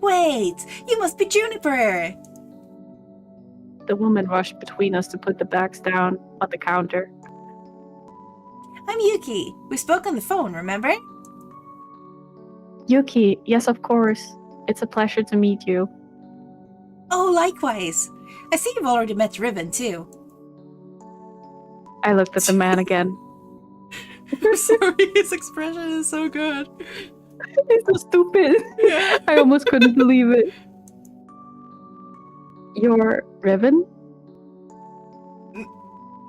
Wait, you must be Juniper! The woman rushed between us to put the bags down on the counter. I'm Yuki. We spoke on the phone, remember? Yuki, yes, of course. It's a pleasure to meet you. Oh, likewise. I see you've already met Riven, too. I looked at the man again. I'm sorry, his expression is so good. It's so stupid. Yeah. I almost couldn't believe it. You're Riven?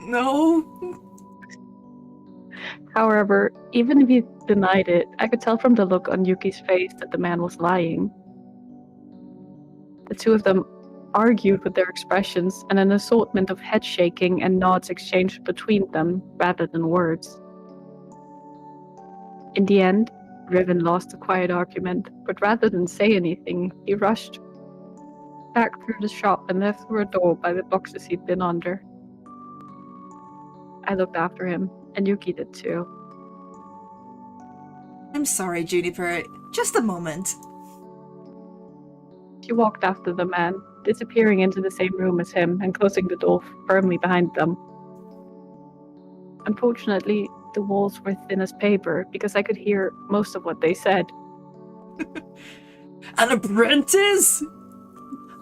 No. However, even if he denied it, I could tell from the look on Yuki's face that the man was lying. The two of them argued with their expressions, and an assortment of head shaking and nods exchanged between them rather than words. In the end, Riven lost the quiet argument, but rather than say anything, he rushed back through the shop and left through a door by the boxes he'd been under. I looked after him, and Yuki did too. I'm sorry, Juniper. Just a moment. She walked after the man, disappearing into the same room as him and closing the door firmly behind them. Unfortunately, the walls were thin as paper because I could hear most of what they said. An apprentice?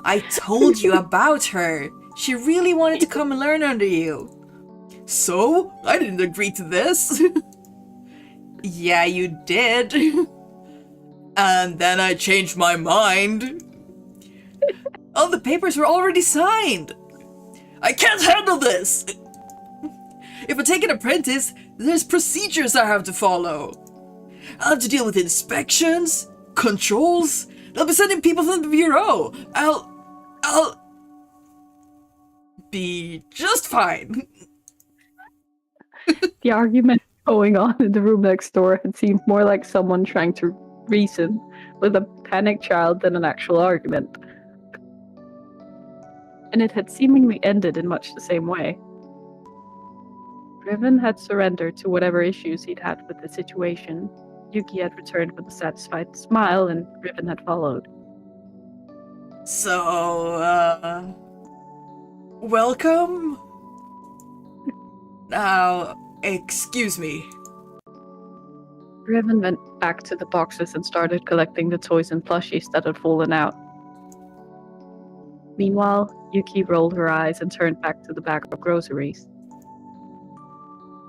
I told you about her. She really wanted to come and learn under you. So? I didn't agree to this. Yeah, you did. And then I changed my mind. All the papers were already signed. I can't handle this. If I take an apprentice, there's procedures I have to follow. I'll have to deal with inspections, controls. They'll be sending people from the bureau. I'll be just fine. The argument going on in the room next door had seemed more like someone trying to reason with a panicked child than an actual argument. And it had seemingly ended in much the same way. Riven had surrendered to whatever issues he'd had with the situation. Yuki had returned with a satisfied smile, and Riven had followed. So, welcome? Now, excuse me. Riven went back to the boxes and started collecting the toys and plushies that had fallen out. Meanwhile, Yuki rolled her eyes and turned back to the bag of groceries.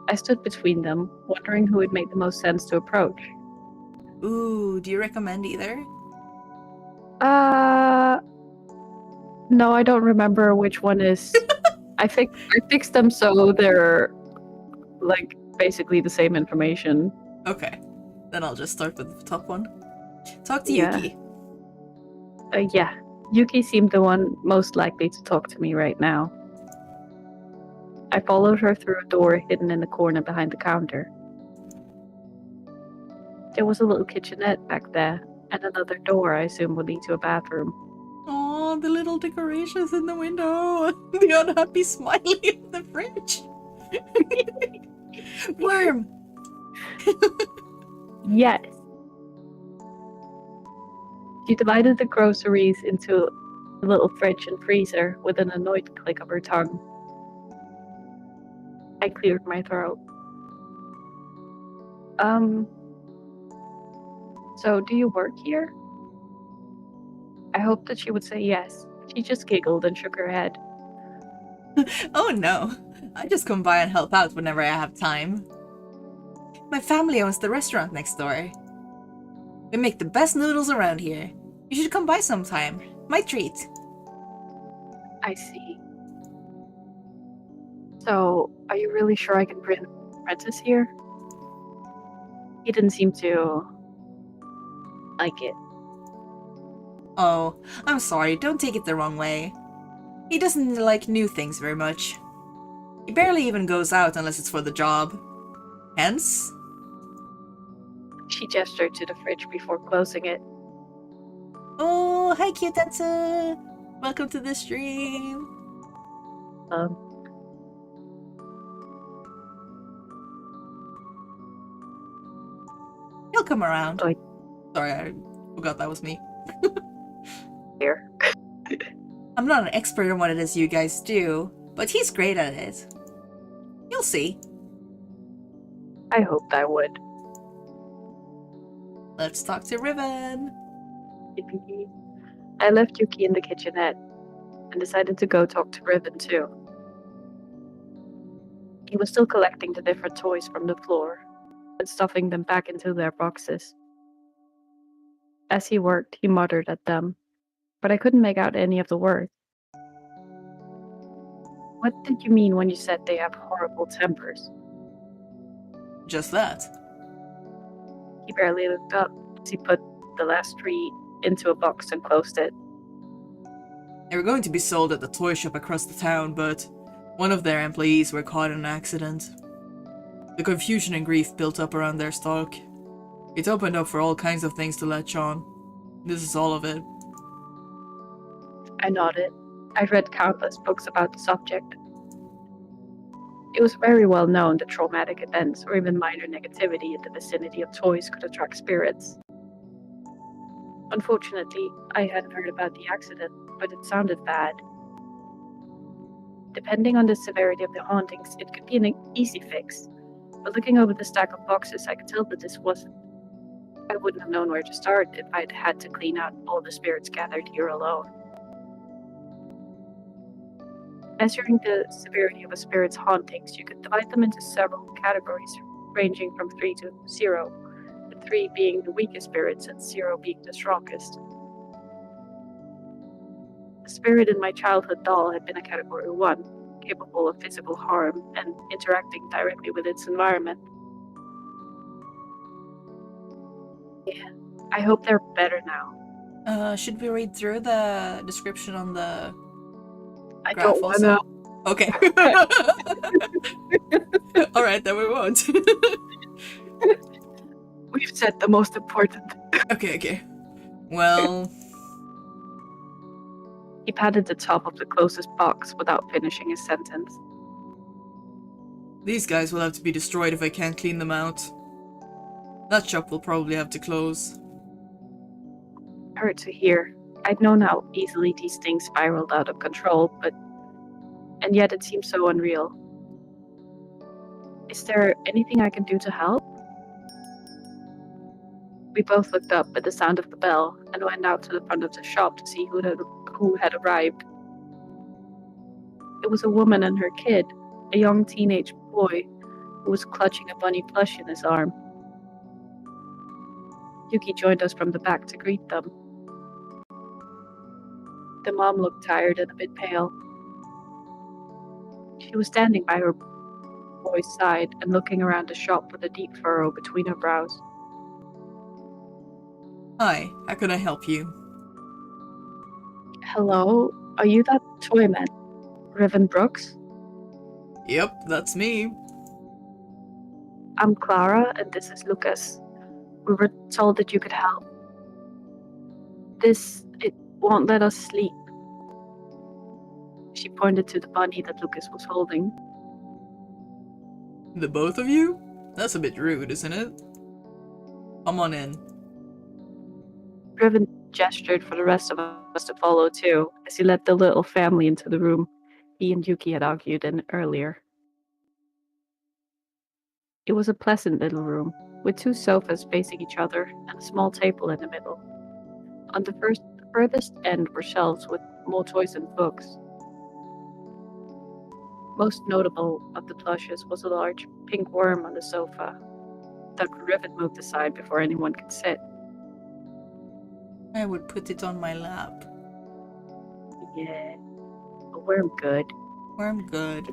I stood between them, wondering who would make the most sense to approach. Ooh, do you recommend either? No, I don't remember which one is. I fixed them so they're like basically the same information. Okay, then I'll just start with the top one. Talk to Yeah. Yuki. Yeah. Yuki seemed the one most likely to talk to me right now. I followed her through a door hidden in the corner behind the counter. There was a little kitchenette back there, and another door I assume would lead to a bathroom. Oh, the little decorations in the window. The unhappy smiley in the fridge. Worm! Yes. She divided the groceries into a little fridge and freezer with an annoyed click of her tongue. I cleared my throat. So do you work here? I hoped that she would say yes. She just giggled and shook her head. Oh no, I just come by and help out whenever I have time. My family owns the restaurant next door. We make the best noodles around here. You should come by sometime. My treat. I see. So, are you really sure I can bring Prentice here? He didn't seem to like it. Oh, I'm sorry, don't take it the wrong way. He doesn't like new things very much. He barely even goes out unless it's for the job. Hence? She gestured to the fridge before closing it. Oh, hi cute Tetsu! Welcome to the stream! He'll come around. Oh. Sorry, I forgot that was me. Here. I'm not an expert on what it is you guys do, but he's great at it. You'll see. I hoped I would. Let's talk to Riven. I left Yuki in the kitchenette and decided to go talk to Riven too. He was still collecting the different toys from the floor and stuffing them back into their boxes. As he worked, he muttered at them, but I couldn't make out any of the words. What did you mean when you said they have horrible tempers? Just that. He barely looked up as he put the last 3 into a box and closed it. They were going to be sold at the toy shop across the town, but one of their employees were caught in an accident. The confusion and grief built up around their stock. It opened up for all kinds of things to latch on. This is all of it. I nodded. I'd read countless books about the subject. It was very well known that traumatic events or even minor negativity in the vicinity of toys could attract spirits. Unfortunately, I hadn't heard about the accident, but it sounded bad. Depending on the severity of the hauntings, it could be an easy fix, but looking over the stack of boxes, I could tell that this wasn't. I wouldn't have known where to start if I'd had to clean out all the spirits gathered here alone. Measuring the severity of a spirit's hauntings, you could divide them into several categories, ranging from 3 to 0, with 3 being the weakest spirits and 0 being the strongest. The spirit in my childhood doll had been a category 1, capable of physical harm and interacting directly with its environment. Yeah, I hope they're better now. Should we read through the description on the I graph don't also? wanna. Okay. Alright, then we won't. We've said the most important. Okay. Well... He patted the top of the closest box without finishing his sentence. These guys will have to be destroyed if I can't clean them out. That shop will probably have to close. Hurt to hear. I'd known how easily these things spiraled out of control, and yet it seemed so unreal. Is there anything I can do to help? We both looked up at the sound of the bell and went out to the front of the shop to see who had arrived. It was a woman and her kid, a young teenage boy who was clutching a bunny plush in his arm. Yuki joined us from the back to greet them. The mom looked tired and a bit pale. She was standing by her boy's side and looking around the shop with a deep furrow between her brows. Hi, how can I help you? Hello, are you that Toymen, Riven Brooks? Yep, that's me. I'm Clara, and this is Lucas. We were told that you could help. It won't let us sleep. She pointed to the bunny that Lucas was holding. The both of you? That's a bit rude, isn't it? Come on in. Riven gestured for the rest of us to follow too, as he led the little family into the room he and Yuki had argued in earlier. It was a pleasant little room, with 2 sofas facing each other and a small table in the middle. On the furthest end were shelves with more toys and books. Most notable of the plushes was a large pink worm on the sofa that Riven moved aside before anyone could sit. I would put it on my lap. Yeah, a worm good. Worm good.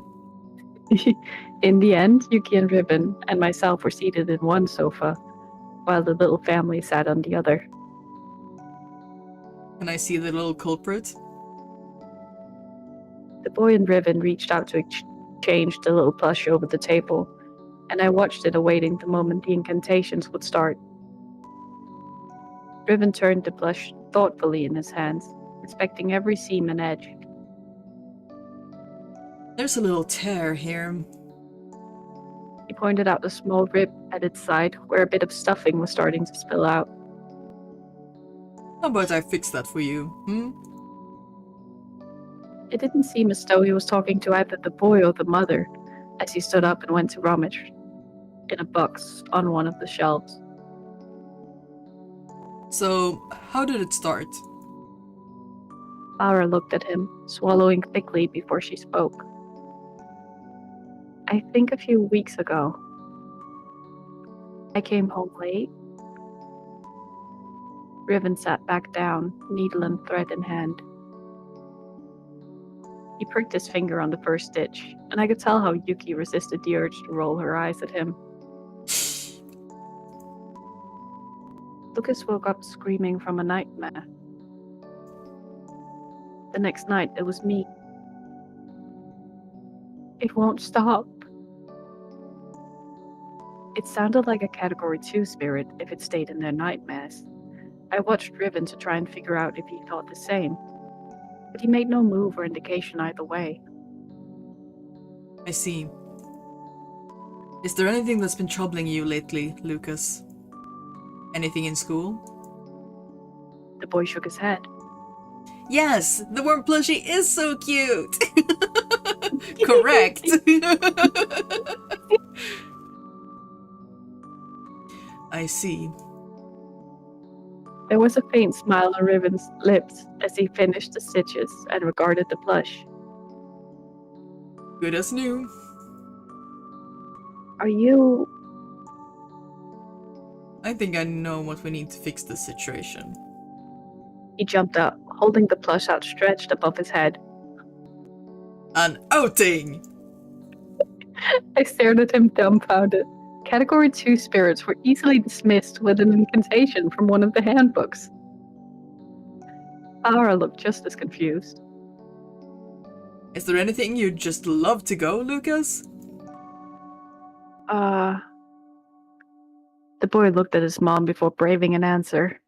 In the end, Yuki and Riven and myself were seated in one sofa, while the little family sat on the other. Can I see the little culprit? The boy and Riven reached out to exchange the little plush over the table, and I watched it awaiting the moment the incantations would start. Riven turned the plush thoughtfully in his hands, inspecting every seam and edge. There's a little tear here. He pointed out a small rib at its side where a bit of stuffing was starting to spill out. How about I fix that for you, It didn't seem as though he was talking to either the boy or the mother, as he stood up and went to rummage in a box on one of the shelves. So, how did it start? Laura looked at him, swallowing thickly before she spoke. I think a few weeks ago. I came home late. Riven sat back down, needle and thread in hand. He pricked his finger on the first stitch, and I could tell how Yuki resisted the urge to roll her eyes at him. Lucas woke up screaming from a nightmare. The next night, it was me. It won't stop. It sounded like a Category 2 spirit if it stayed in their nightmares. I watched Riven to try and figure out if he thought the same, but he made no move or indication either way. I see. Is there anything that's been troubling you lately, Lucas? Anything in school? The boy shook his head. Yes, the worm plushie is so cute! Correct! I see. There was a faint smile on Riven's lips as he finished the stitches and regarded the plush. Good as new. Are you... I think I know what we need to fix this situation. He jumped up, holding the plush outstretched above his head. An outing! I stared at him dumbfounded. Category 2 spirits were easily dismissed with an incantation from one of the handbooks. Clara looked just as confused. Is there anything you'd just love to go, Lucas? The boy looked at his mom before braving an answer.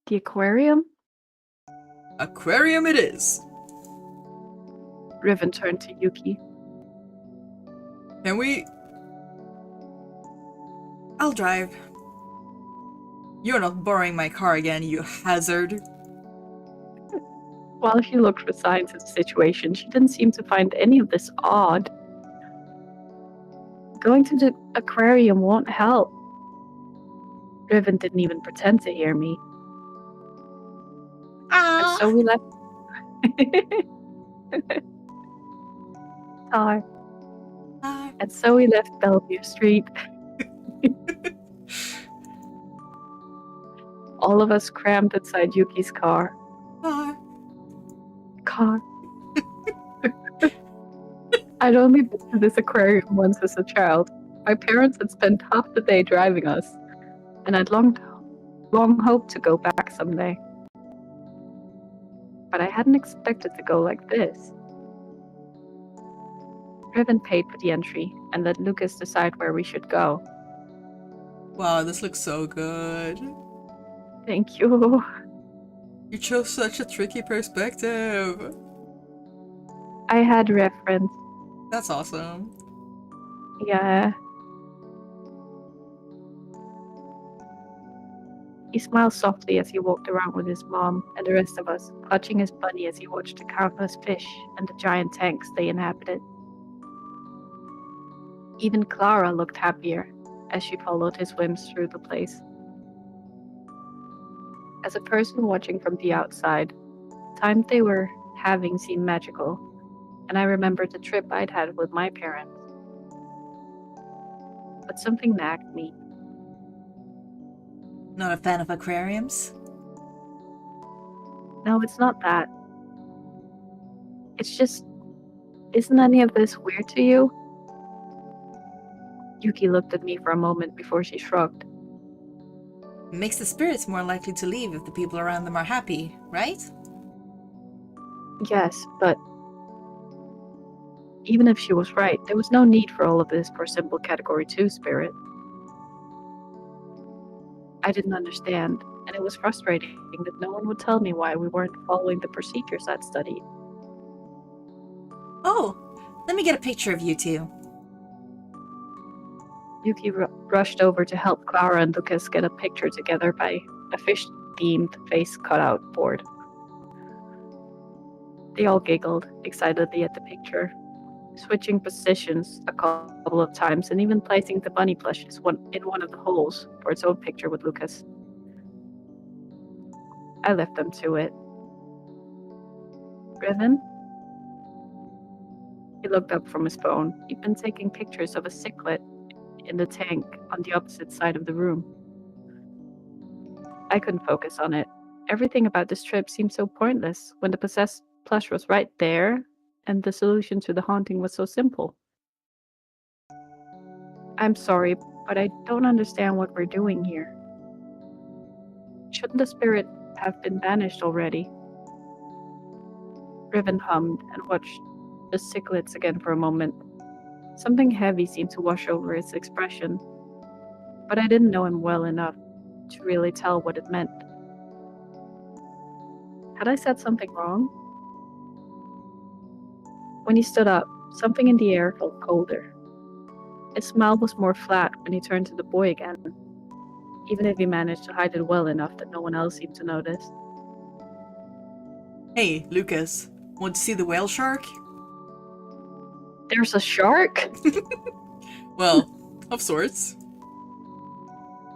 The aquarium? Aquarium it is! Riven turned to Yuki. Can we... I'll drive. You're not borrowing my car again, you hazard. While she looked resigned to the situation, she didn't seem to find any of this odd. Going to the aquarium won't help. Riven didn't even pretend to hear me. And so we left. Tar. And so we left Bellemere Street. All of us crammed inside Yuki's car. Car. I'd only been to this aquarium once as a child. My parents had spent half the day driving us, and I'd long hoped to go back someday. But I hadn't expected to go like this. Riven paid for the entry and let Lucas decide where we should go. Wow, this looks so good. Thank you. You chose such a tricky perspective. I had reference. That's awesome. Yeah. He smiled softly as he walked around with his mom and the rest of us, clutching his bunny as he watched the countless fish and the giant tanks they inhabited. Even Clara looked happier as she followed his whims through the place. As a person watching from the outside, the time they were having seemed magical, and I remembered the trip I'd had with my parents. But something nagged me. Not a fan of aquariums? No, it's not that. It's just, isn't any of this weird to you? Yuki looked at me for a moment before she shrugged. It makes the spirits more likely to leave if the people around them are happy, right? Yes, but even if she was right, there was no need for all of this for a simple Category 2 spirit. I didn't understand, and it was frustrating that no one would tell me why we weren't following the procedures I'd studied. Oh, let me get a picture of you two. Yuki rushed over to help Clara and Lucas get a picture together by a fish-themed face cutout board. They all giggled excitedly at the picture, switching positions a couple of times and even placing the bunny plushes in one of the holes for its own picture with Lucas. I left them to it. Riven? He looked up from his phone. He'd been taking pictures of a cichlid in the tank on the opposite side of the room. I couldn't focus on it. Everything about this trip seemed so pointless when the possessed plush was right there and the solution to the haunting was so simple. I'm sorry, but I don't understand what we're doing here. Shouldn't the spirit have been banished already? Riven hummed and watched the cichlids again for a moment. Something heavy seemed to wash over its expression, but I didn't know him well enough to really tell what it meant. Had I said something wrong? When he stood up, something in the air felt colder. His smile was more flat when he turned to the boy again, even if he managed to hide it well enough that no one else seemed to notice. Hey, Lucas, want to see the whale shark? There's a shark? Well, of sorts.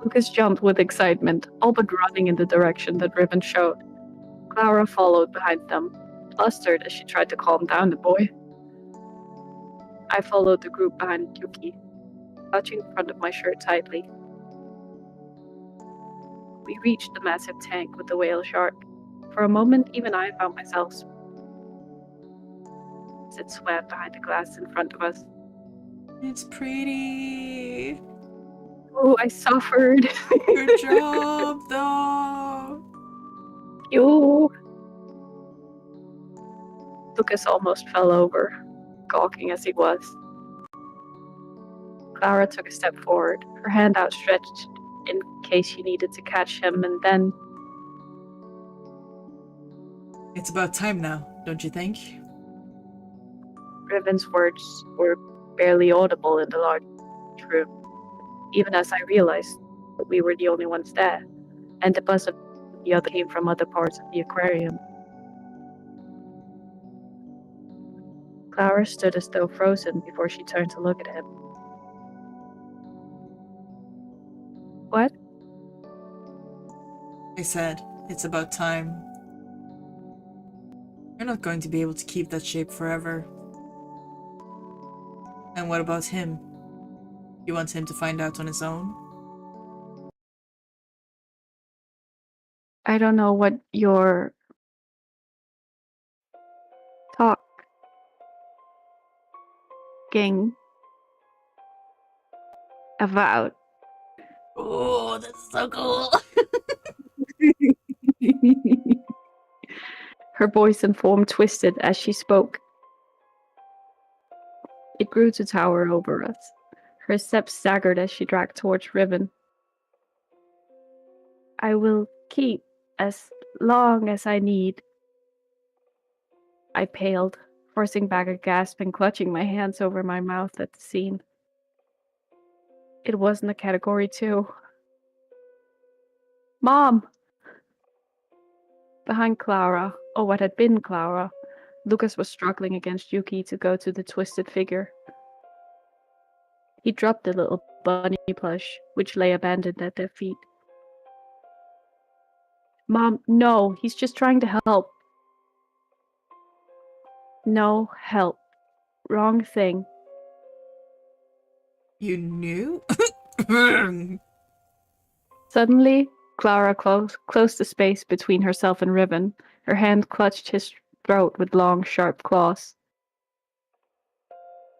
Lucas jumped with excitement, all but running in the direction that Riven showed. Clara followed behind them, flustered as she tried to calm down the boy. I followed the group behind Yuki, clutching the front of my shirt tightly. We reached the massive tank with the whale shark. For a moment, even I found myself as it swam behind the glass in front of us. It's pretty. Oh, I suffered. Good job, though. You. Lucas almost fell over, gawking as he was. Clara took a step forward, her hand outstretched in case she needed to catch him, and then... It's about time now, don't you think? Riven's words were barely audible in the large room, even as I realized that we were the only ones there, and the buzz of the other came from other parts of the aquarium. Clara stood as though frozen before she turned to look at him. What? I said, it's about time. You're not going to be able to keep that shape forever. And what about him? You want him to find out on his own? I don't know what you're talking about. Oh, that's so cool! Her voice and form twisted as she spoke. It grew to tower over us. Her steps staggered as she dragged towards Riven. I will keep as long as I need. I paled, forcing back a gasp and clutching my hands over my mouth at the scene. It wasn't a category 2. Mom! Behind Clara, or what had been Clara, Lucas was struggling against Yuki to go to the twisted figure. He dropped the little bunny plush, which lay abandoned at their feet. Mom, no, he's just trying to help. No help. Wrong thing. You knew? Suddenly, Clara closed the space between herself and Riven. Her hand clutched his throat with long, sharp claws.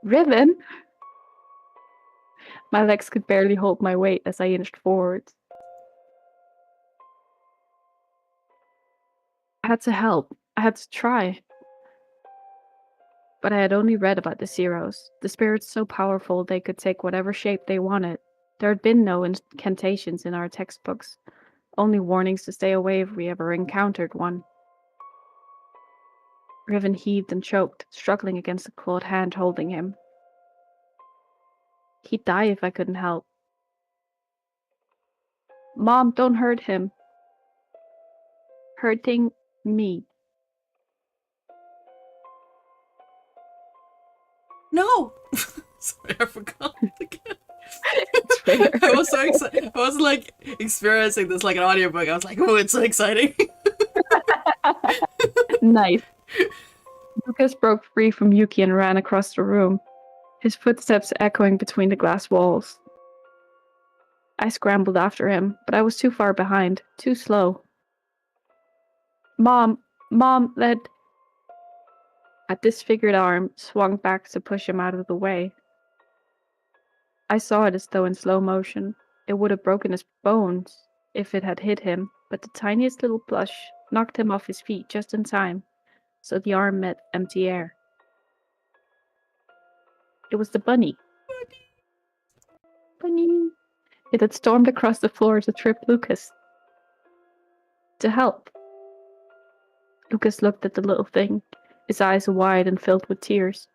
Riven? My legs could barely hold my weight as I inched forwards. I had to help. I had to try. But I had only read about the Zeros, the spirits so powerful they could take whatever shape they wanted. There had been no incantations in our textbooks, only warnings to stay away if we ever encountered one. Riven heaved and choked, struggling against the clawed hand holding him. He'd die if I couldn't help. Mom, don't hurt him. Hurting me. No! Sorry, I forgot again. It's fair. I was so excited. I was like experiencing this like an audiobook. I was like, oh, it's so exciting. Nice. Lucas broke free from Yuki and ran across the room, his footsteps echoing between the glass walls. I scrambled after him, but I was too far behind, too slow. Mom, that... A disfigured arm swung back to push him out of the way. I saw it as though in slow motion. It would have broken his bones if it had hit him, but the tiniest little plush knocked him off his feet just in time, so the arm met empty air. It was the bunny. Bunny. It had stormed across the floor to trip Lucas. To help. Lucas looked at the little thing, his eyes wide and filled with tears.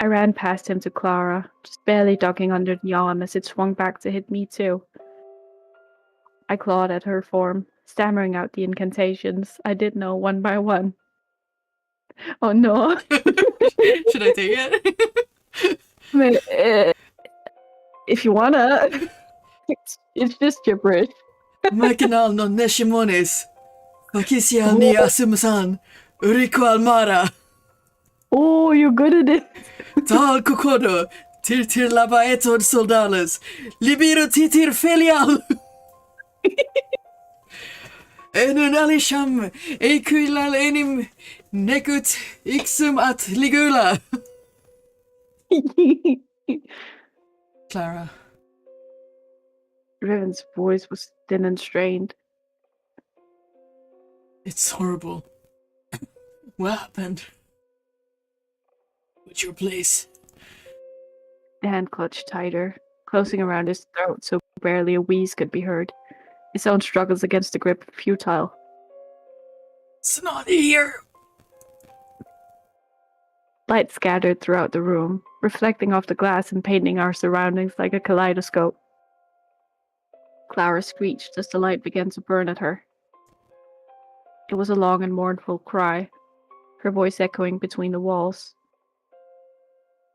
I ran past him to Clara, just barely ducking under the arm as it swung back to hit me too. I clawed at her form, stammering out the incantations I did know one by one. Oh no. Should I take it? If you wanna. It's just gibberish. Makinal no Neshimones. Fakisial ni Asumasan. Uriko Almara. Oh, you're good at it. Tal Kokodo. Tir lava etod soldalas. Libero titir felial. Enun alisham. Equilal enim. Nekut ixum at ligula. Clara. Riven's voice was thin and strained. It's horrible. What happened? What's your place? The hand clutched tighter, closing around his throat so barely a wheeze could be heard. His own struggles against the grip futile. It's not here. Light scattered throughout the room, reflecting off the glass and painting our surroundings like a kaleidoscope. Clara screeched as the light began to burn at her. It was a long and mournful cry, her voice echoing between the walls.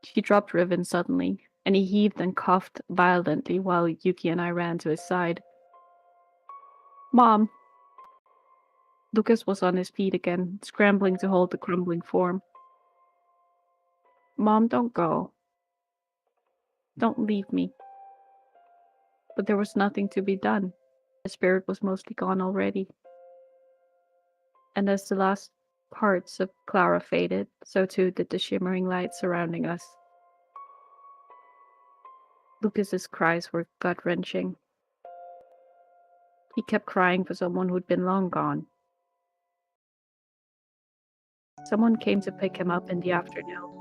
She dropped Riven suddenly, and he heaved and coughed violently while Yuki and I ran to his side. Mom! Lucas was on his feet again, scrambling to hold the crumbling form. Mom, don't go. Don't leave me. But there was nothing to be done. The spirit was mostly gone already. And as the last parts of Clara faded, so too did the shimmering light surrounding us. Lucas's cries were gut-wrenching. He kept crying for someone who'd been long gone. Someone came to pick him up in the afternoon.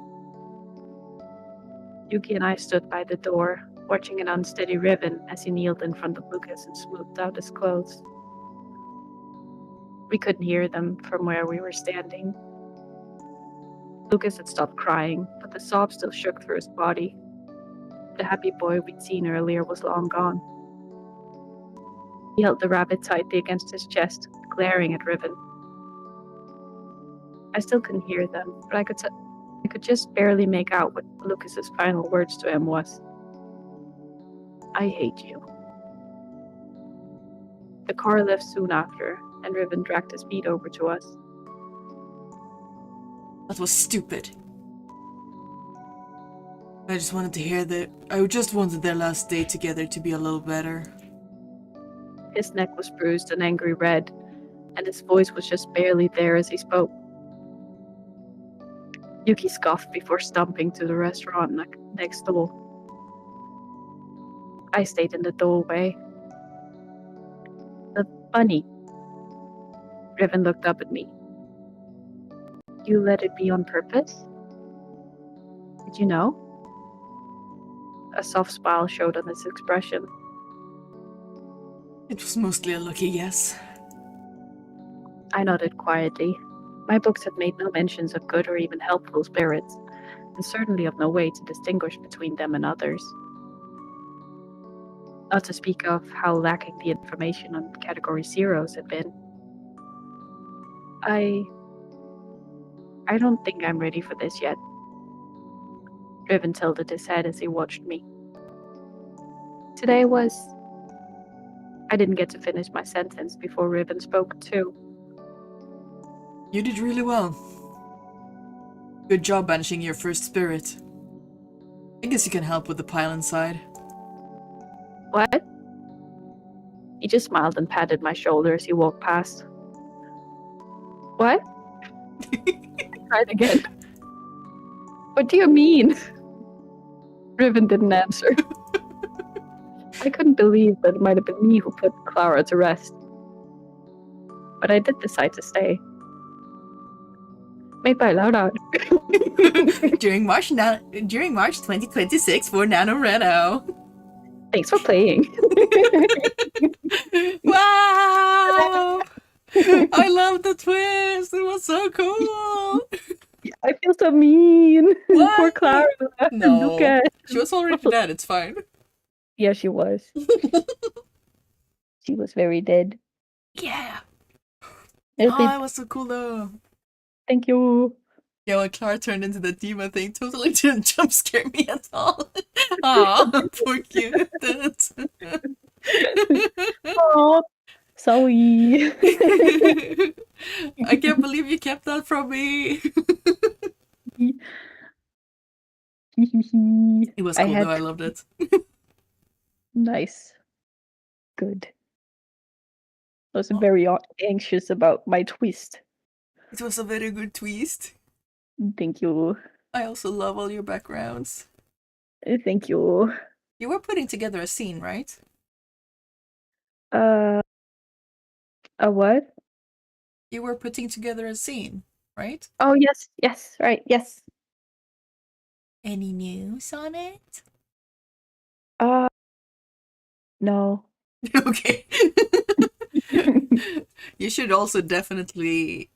Yuki and I stood by the door, watching an unsteady Riven as he kneeled in front of Lucas and smoothed out his clothes. We couldn't hear them from where we were standing. Lucas had stopped crying, but the sobs still shook through his body. The happy boy we'd seen earlier was long gone. He held the rabbit tightly against his chest, glaring at Riven. I still couldn't hear them, but I could just barely make out what Lucas's final words to him was. I hate you. The car left soon after, and Riven dragged his feet over to us. That was stupid. I just wanted to hear that. I just wanted their last day together to be a little better. His neck was bruised an angry red, and his voice was just barely there as he spoke. Yuki scoffed before stumping to the restaurant next door. I stayed in the doorway. The bunny. Riven looked up at me. You let it be on purpose? Did you know? A soft smile showed on his expression. It was mostly a lucky guess. I nodded quietly. My books had made no mentions of good or even helpful spirits, and certainly of no way to distinguish between them and others. Not to speak of how lacking the information on Category Zeros had been. I don't think I'm ready for this yet. Riven tilted his head as he watched me. Today was... I didn't get to finish my sentence before Riven spoke too. You did really well. Good job banishing your first spirit. I guess you can help with the pile inside. What? He just smiled and patted my shoulder as he walked past. What? I tried again. What do you mean? Riven didn't answer. I couldn't believe that it might have been me who put Clara to rest. But I did decide to stay. Made by Loud during March 2026 for NaNoRenO. Thanks for playing. Wow! I love the twist. It was so cool. I feel so mean. What? Poor Clara. No, Lucas. she was already dead. It's fine. Yeah, she was. She was very dead. Yeah. Yes, Oh, it was so cool though. Thank you. Yeah, when Clara turned into the demon thing, totally didn't jump scare me at all. Aw, poor cute. Oh, sorry. I can't believe you kept that from me. It was I cool had though, I loved it. nice. Good. I was Oh. very anxious about my twist. It was a very good twist. Thank you. I also love all your backgrounds. Thank you. You were putting together a scene, right? A what? You were putting together a scene, right? Oh, yes, right, yes. Any news on it? Uh, no. Okay. You should also definitely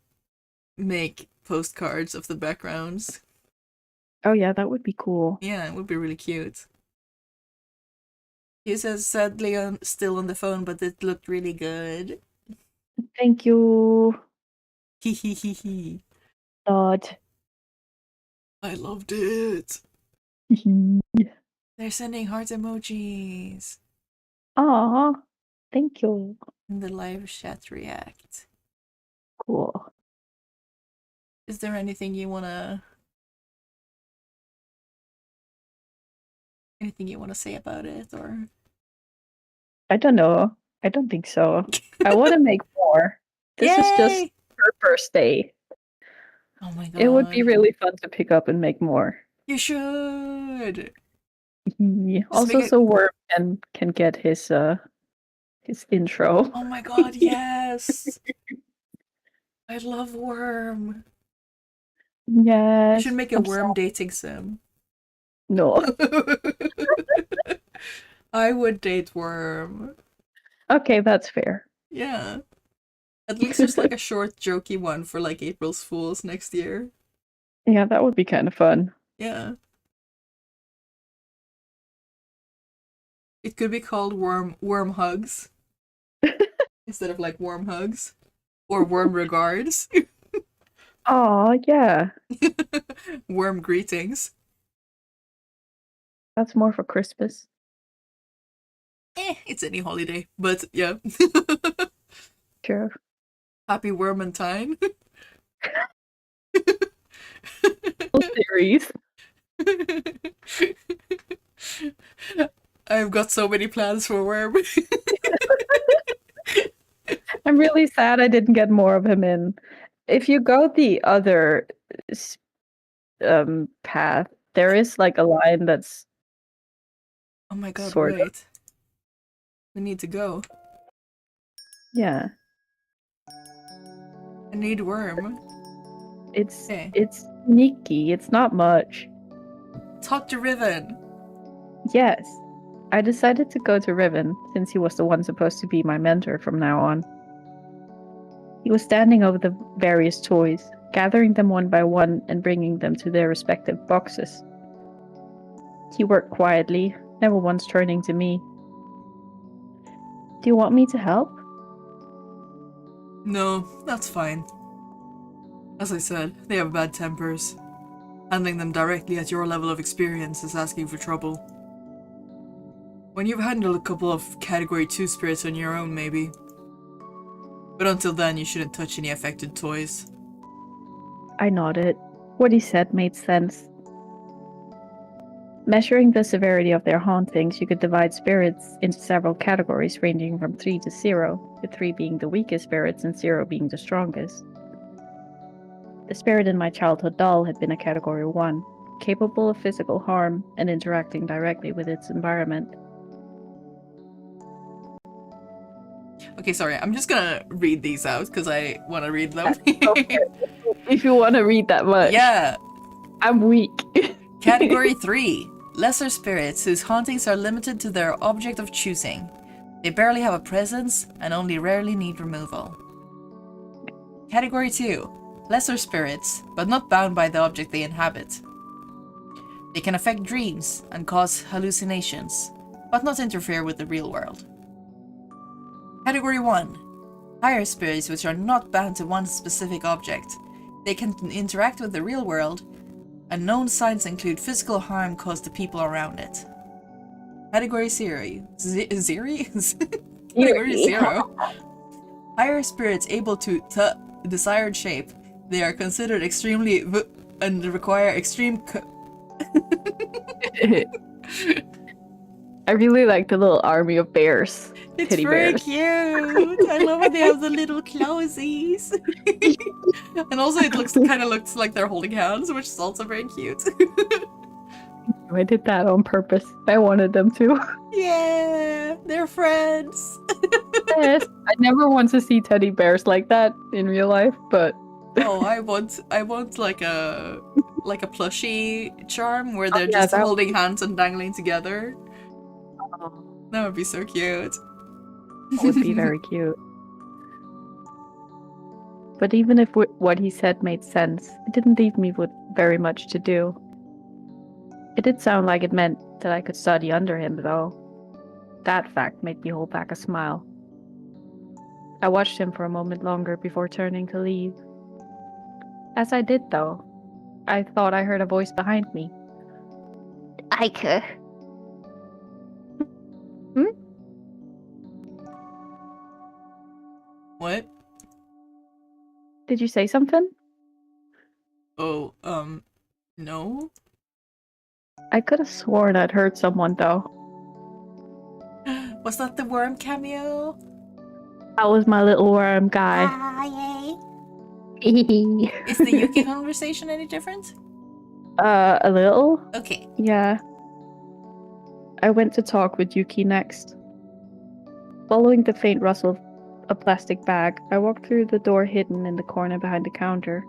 make postcards of the backgrounds. Oh, yeah, that would be cool. Yeah, it would be really cute. He says sadly still on the phone, but it looked really good. Thank you, Hee. Lord. I loved it. They're sending heart emojis. Aw, thank you. In the live chat react. Cool. Is there anything you wanna say about it, or I don't know. I don't think so. I want to make more. This is just Yay! her first day. Oh my god. It would be really fun to pick up and make more. You should. Also, make it- so Worm can get his intro. Oh my god, yes. I love Worm. Yes. You should make a I'm Worm so- dating sim. No. I would date Worm. Okay, that's fair. Yeah. At least there's like a short jokey one for like April's Fools next year. Yeah, that would be kind of fun. Yeah. It could be called Worm Hugs. Instead of like Worm Hugs. Or Worm Regards. Oh, yeah. Worm Greetings. That's more for Christmas. It's any holiday. But yeah. Sure. Happy Wormentine. Series. I've got so many plans for Worm. I'm really sad I didn't get more of him in. If you go the other path, there is like a line that's Oh my god, sort of. wait. We need to go. Yeah. I need Worm. It's Okay. it's sneaky. It's not much. Talk to Riven. Yes. I decided to go to Riven since he was the one supposed to be my mentor from now on. He was standing over the various toys, gathering them one by one and bringing them to their respective boxes. He worked quietly, never once turning to me. Do you want me to help? No, that's fine. As I said, they have bad tempers. Handling them directly at your level of experience is asking for trouble. When you've handled a couple of Category 2 spirits on your own, maybe. But until then, you shouldn't touch any affected toys. I nodded. What he said made sense. Measuring the severity of their hauntings, you could divide spirits into several categories ranging from 3 to 0, with 3 being the weakest spirits and 0 being the strongest. The spirit in my childhood doll had been a Category 1, capable of physical harm and interacting directly with its environment. Okay, sorry, I'm just gonna read these out because I want to read them. If you want to read that much. Yeah. I'm weak. Category 3. Lesser spirits whose hauntings are limited to their object of choosing. They barely have a presence and only rarely need removal. Category 2. Lesser spirits, but not bound by the object they inhabit. They can affect dreams and cause hallucinations, but not interfere with the real world. Category 1. Higher spirits which are not bound to one specific object. They can interact with the real world, and known signs include physical harm caused to people around it. Category 0. Category 0. Higher spirits able to desired shape. They are considered extremely and require extreme I really like the little army of bears. It's teddy very bears. cute. I love when they have the little clawsies. And also it kind of looks like they're holding hands, which is also very cute. I did that on purpose. I wanted them to. Yeah, they're friends. Yes. I never want to see teddy bears like that in real life, but Oh, I want like a plushie charm where they're yeah, just that holding hands and dangling together. would, That would be so cute. would be very cute. But even if what he said made sense, it didn't leave me with very much to do. It did sound like it meant that I could study under him, though. That fact made me hold back a smile. I watched him for a moment longer before turning to leave. As I did, though, I thought I heard a voice behind me. Ike. What? Did you say something? Oh, no? I could have sworn I'd heard someone, though. Was that the worm cameo? That was my little worm guy. Hi. Is the Yuki conversation any different? A little? Okay. Yeah. I went to talk with Yuki next. Following the faint rustle of a plastic bag, I walked through the door hidden in the corner behind the counter.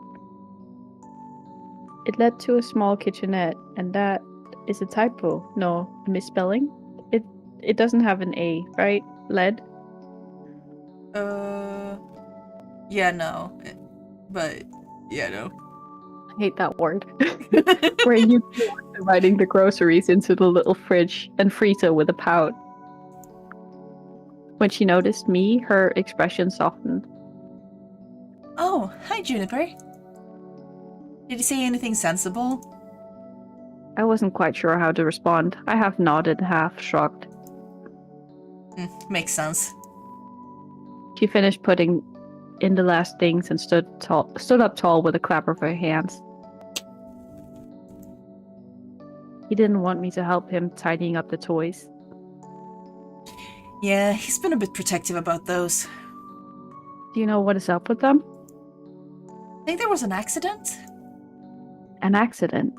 It led to a small kitchenette, and that is a typo. No, a misspelling. It doesn't have an A, right? Lead? Yeah, no. But, yeah, no. I hate that word. Where Yuki was dividing the groceries into the little fridge and freezer with a pout. When she noticed me, her expression softened. Oh, hi, Juniper. Did he say anything sensible? I wasn't quite sure how to respond. I half nodded, half shrugged. Makes sense. She finished putting in the last things and stood up tall with a clap of her hands. He didn't want me to help him tidying up the toys. Yeah, he's been a bit protective about those. Do you know what is up with them? I think there was an accident? An accident.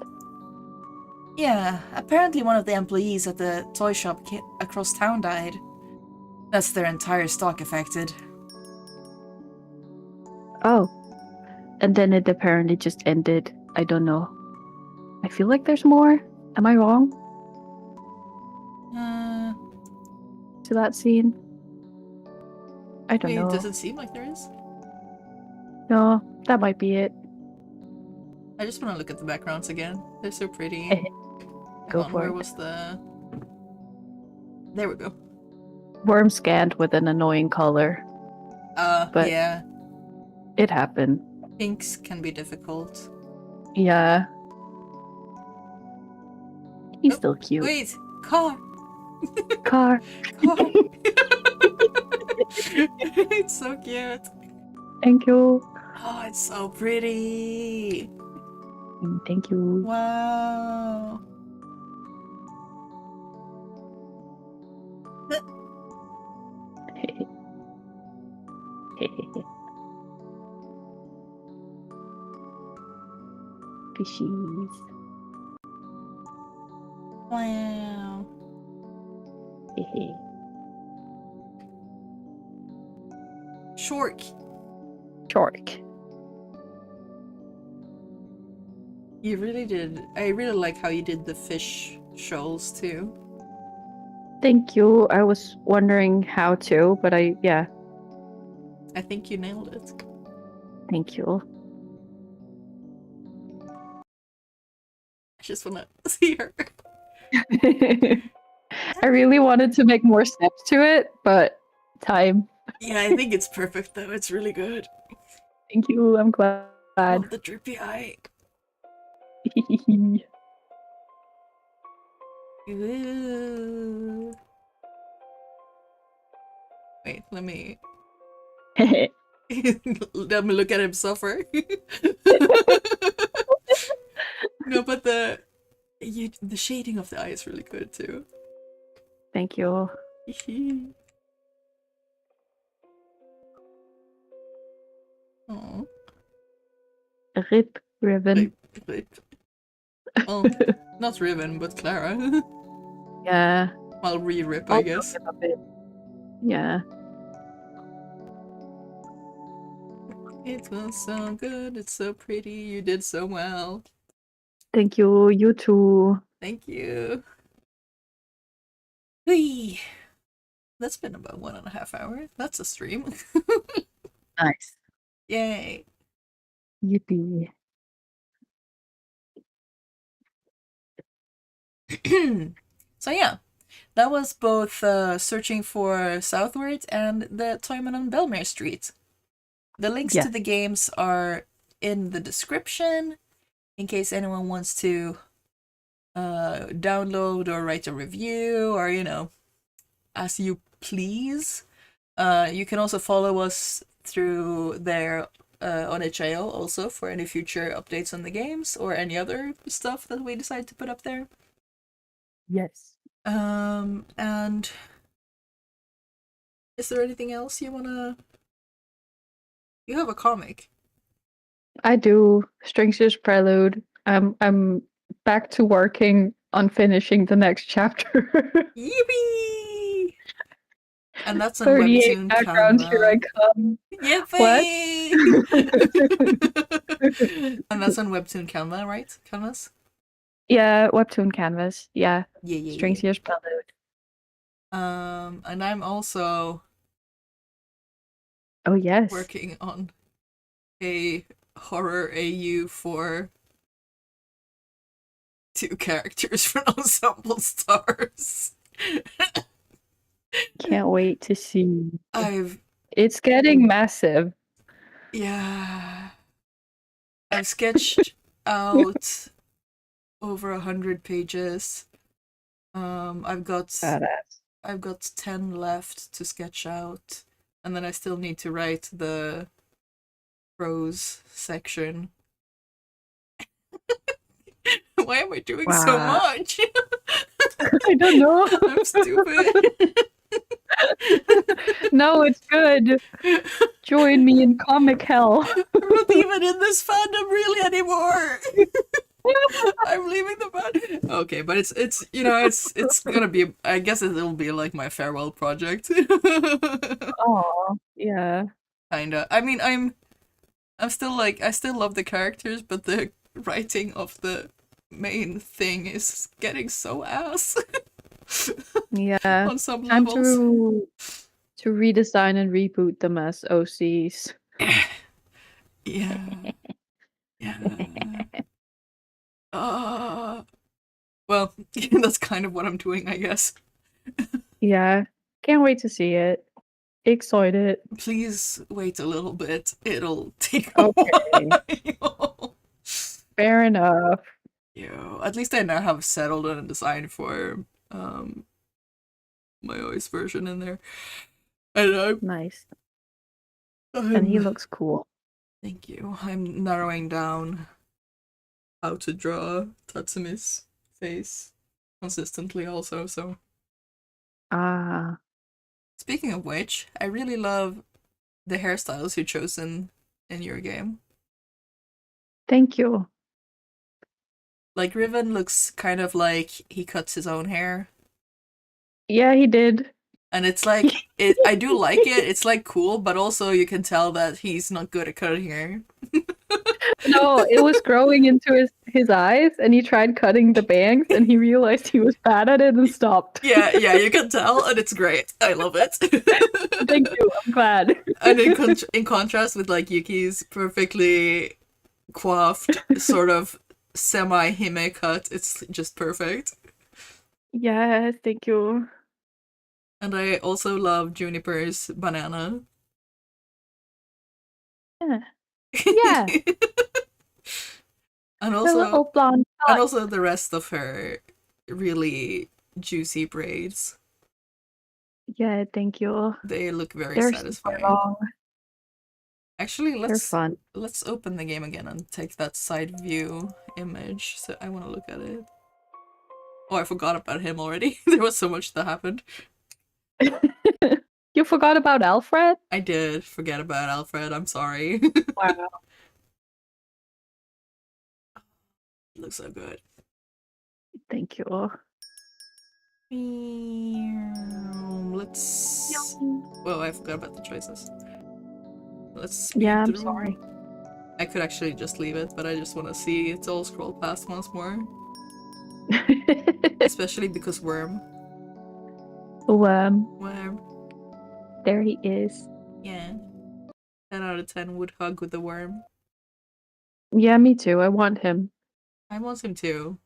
Yeah, apparently one of the employees at the toy shop across town died. That's their entire stock affected. Oh. And then it apparently just ended. I don't know. I feel like there's more. Am I wrong? To that scene? I don't know. Does it seem like there is? No, that might be it. I just want to look at the backgrounds again. They're so pretty. Go Hang on, for where it. was the... There we go. Worm scanned with an annoying color. But yeah. it happened. Pinks can be difficult. Yeah. He's still cute. Wait! Car! Car. Car! It's so cute. Thank you. Oh, it's so pretty. Thank you. Wow. Fishies. Wow. Shork. Shark. You really did. I really like how you did the fish shoals too. Thank you. I was wondering how to, but yeah. I think you nailed it. Thank you. I just wanna see her. I really wanted to make more steps to it, but time. Yeah, I think it's perfect though. It's really good. Thank you. I'm glad. Oh, the drippy eye. Ooh. Wait, let me look at him suffer. No, but the shading of the eye is really good too. Thank you. Oh, Rip Ribbon. Rip. Oh, not Riven, but Clara. Yeah. Well, re-rip, I I'll guess. give a bit. Yeah. It was so good. It's so pretty. You did so well. Thank you. You too. Thank you. Whee! That's been about 1.5 hours. That's a stream. Nice. Yay. Yippee. So yeah, that was both searching for Southwort and the Toymen on Bellemere Street. The links to the games are in the description in case anyone wants to download or write a review or, you know, as you please. You can also follow us through there on HIO also for any future updates on the games or any other stuff that we decide to put up there. Yes. And is there anything else you wanna? You have a comic. I do. Strings Prelude. I'm back to working on finishing the next chapter. Yippee! And that's on 38 Webtoon backgrounds, here I Canva. come. Yippee! What? And that's on Webtoon Canva, right? Canvas? Yeah, Webtoon Canvas. Yeah. Yeah. Strings Prelude. And I'm also Oh, yes. working on a horror AU for 2 characters from Ensemble Stars. Can't wait to see. I've It's getting massive. Yeah. I've sketched out over 100 pages. I've got Badass. 10 left to sketch out, and then I still need to write the prose section. Why am I doing so Wow. much? I don't know. I'm stupid. No, it's good. Join me in comic hell. I'm not even in this fandom really anymore. I'm leaving the fandom. Okay, but it's you know it's gonna be, I guess it'll be like my farewell project. Oh, yeah. Kinda. I mean, I'm still like, I still love the characters, but the writing of the main thing is getting so ass. Yeah. On some Time levels. to redesign and reboot them as OCs. Yeah. Yeah. Well, that's kind of what I'm doing, I guess. Yeah. Can't wait to see it. Excited. Please wait a little bit. It'll take Okay. a while. Fair enough. Yeah, at least I now have settled on a design for my OS version in there. And Nice. And he looks cool. Thank you. I'm narrowing down how to draw Tatsumi's face consistently also, so. Ah. Speaking of which, I really love the hairstyles you chosen in your game. Thank you. Like, Riven looks kind of like he cuts his own hair. Yeah, he did. And it's like, I do like it. It's like cool, but also you can tell that he's not good at cutting hair. No, it was growing into his eyes, and he tried cutting the bangs, and he realized he was bad at it and stopped. Yeah, you can tell, and it's great. I love it. Thank you. I'm glad. And in contrast with like Yuki's perfectly coiffed, sort of semi-hime cut, it's just perfect. Yes, thank you. And I also love Juniper's banana. Yeah. Yeah. And The also, little blonde and also the rest of her really juicy braids. Yeah, thank you. They look very They're satisfying. super long. Actually, They're fun. let's open the game again and take that side view image. So I want to look at it. Oh, I forgot about him already. There was so much that happened. You forgot about Alfred? I did forget about Alfred. I'm sorry. Wow. Looks so good. Thank you. Let's. Whoa, I forgot about the choices. Let's speed Yeah, I'm through. sorry. I could actually just leave it, but I just want to see it all scroll past once more. Especially because Worm. Worm. There he is. Yeah. 10 out of 10 would hug with the worm. Yeah, me too. I want him. I want him too.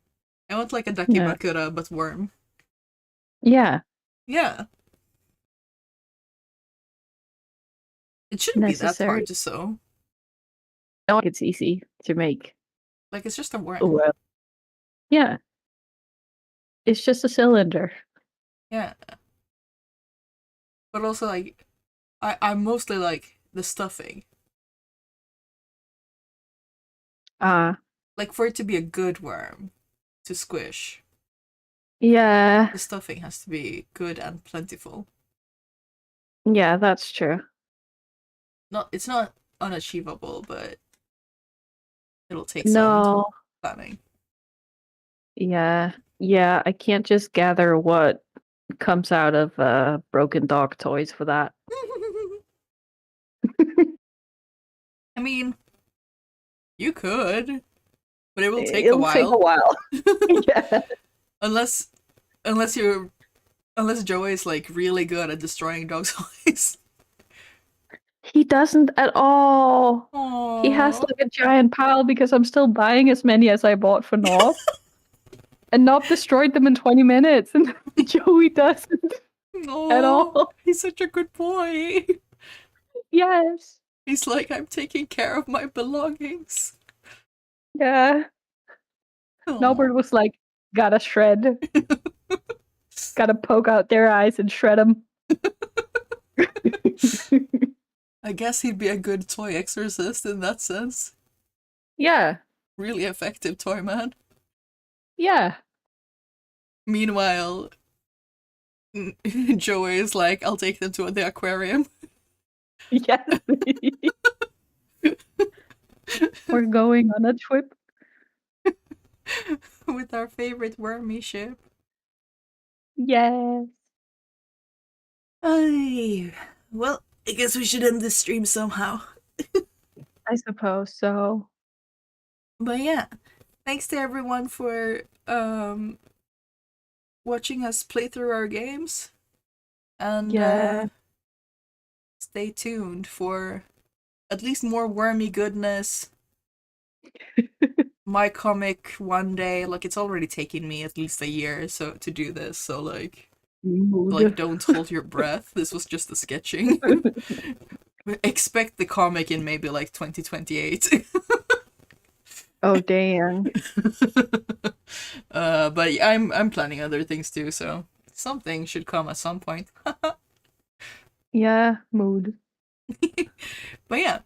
I want like a Dakimakura, but worm. Yeah. Yeah. It shouldn't be that hard to sew. No, it's easy to make. Like, it's just a worm. Well, yeah. It's just a cylinder. Yeah. But also, like, I mostly like the stuffing. Like, for it to be a good worm to squish. Yeah. The stuffing has to be good and plentiful. Yeah, that's true. It's not unachievable, but it'll take some planning. Yeah. Yeah, I can't just gather what comes out of broken dog toys for that. I mean, you could, but it will take It'll a while. take a while. Yeah. Unless Joey is like really good at destroying dog toys. He doesn't at all. Aww. He has like a giant pile because I'm still buying as many as I bought for Nob. And Nob destroyed them in 20 minutes, and Joey doesn't at all. He's such a good boy. Yes. He's like, I'm taking care of my belongings. Yeah. Norbert was like, gotta shred. Gotta poke out their eyes and shred them. I guess he'd be a good toy exorcist in that sense. Yeah. Really effective toy man. Yeah. Meanwhile, Joey is like, I'll take them to the aquarium. Yes. We're going on a trip. With our favorite wormy ship. Yes. Well, I guess we should end this stream somehow. I suppose so. But yeah, thanks to everyone for watching us play through our games. And stay tuned for at least more wormy goodness. My comic one day, like, it's already taken me at least a year to do this, so like don't hold your breath. This was just the sketching. Expect the comic in maybe like 2028. Oh damn. But I'm planning other things too, so something should come at some point. Yeah, mood. But yeah,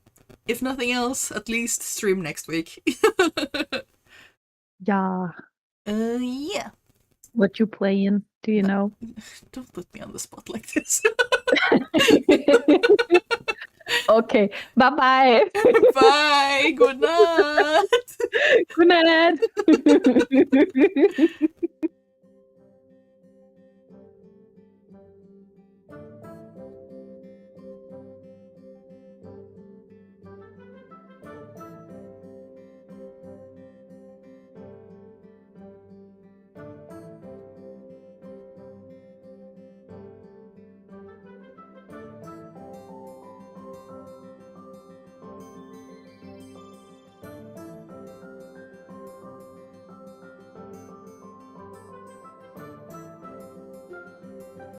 if nothing else, at least stream next week. Yeah. Yeah. What you playing? Do you know? Don't put me on the spot like this. Okay. Bye-bye. Bye. Good night. Good night.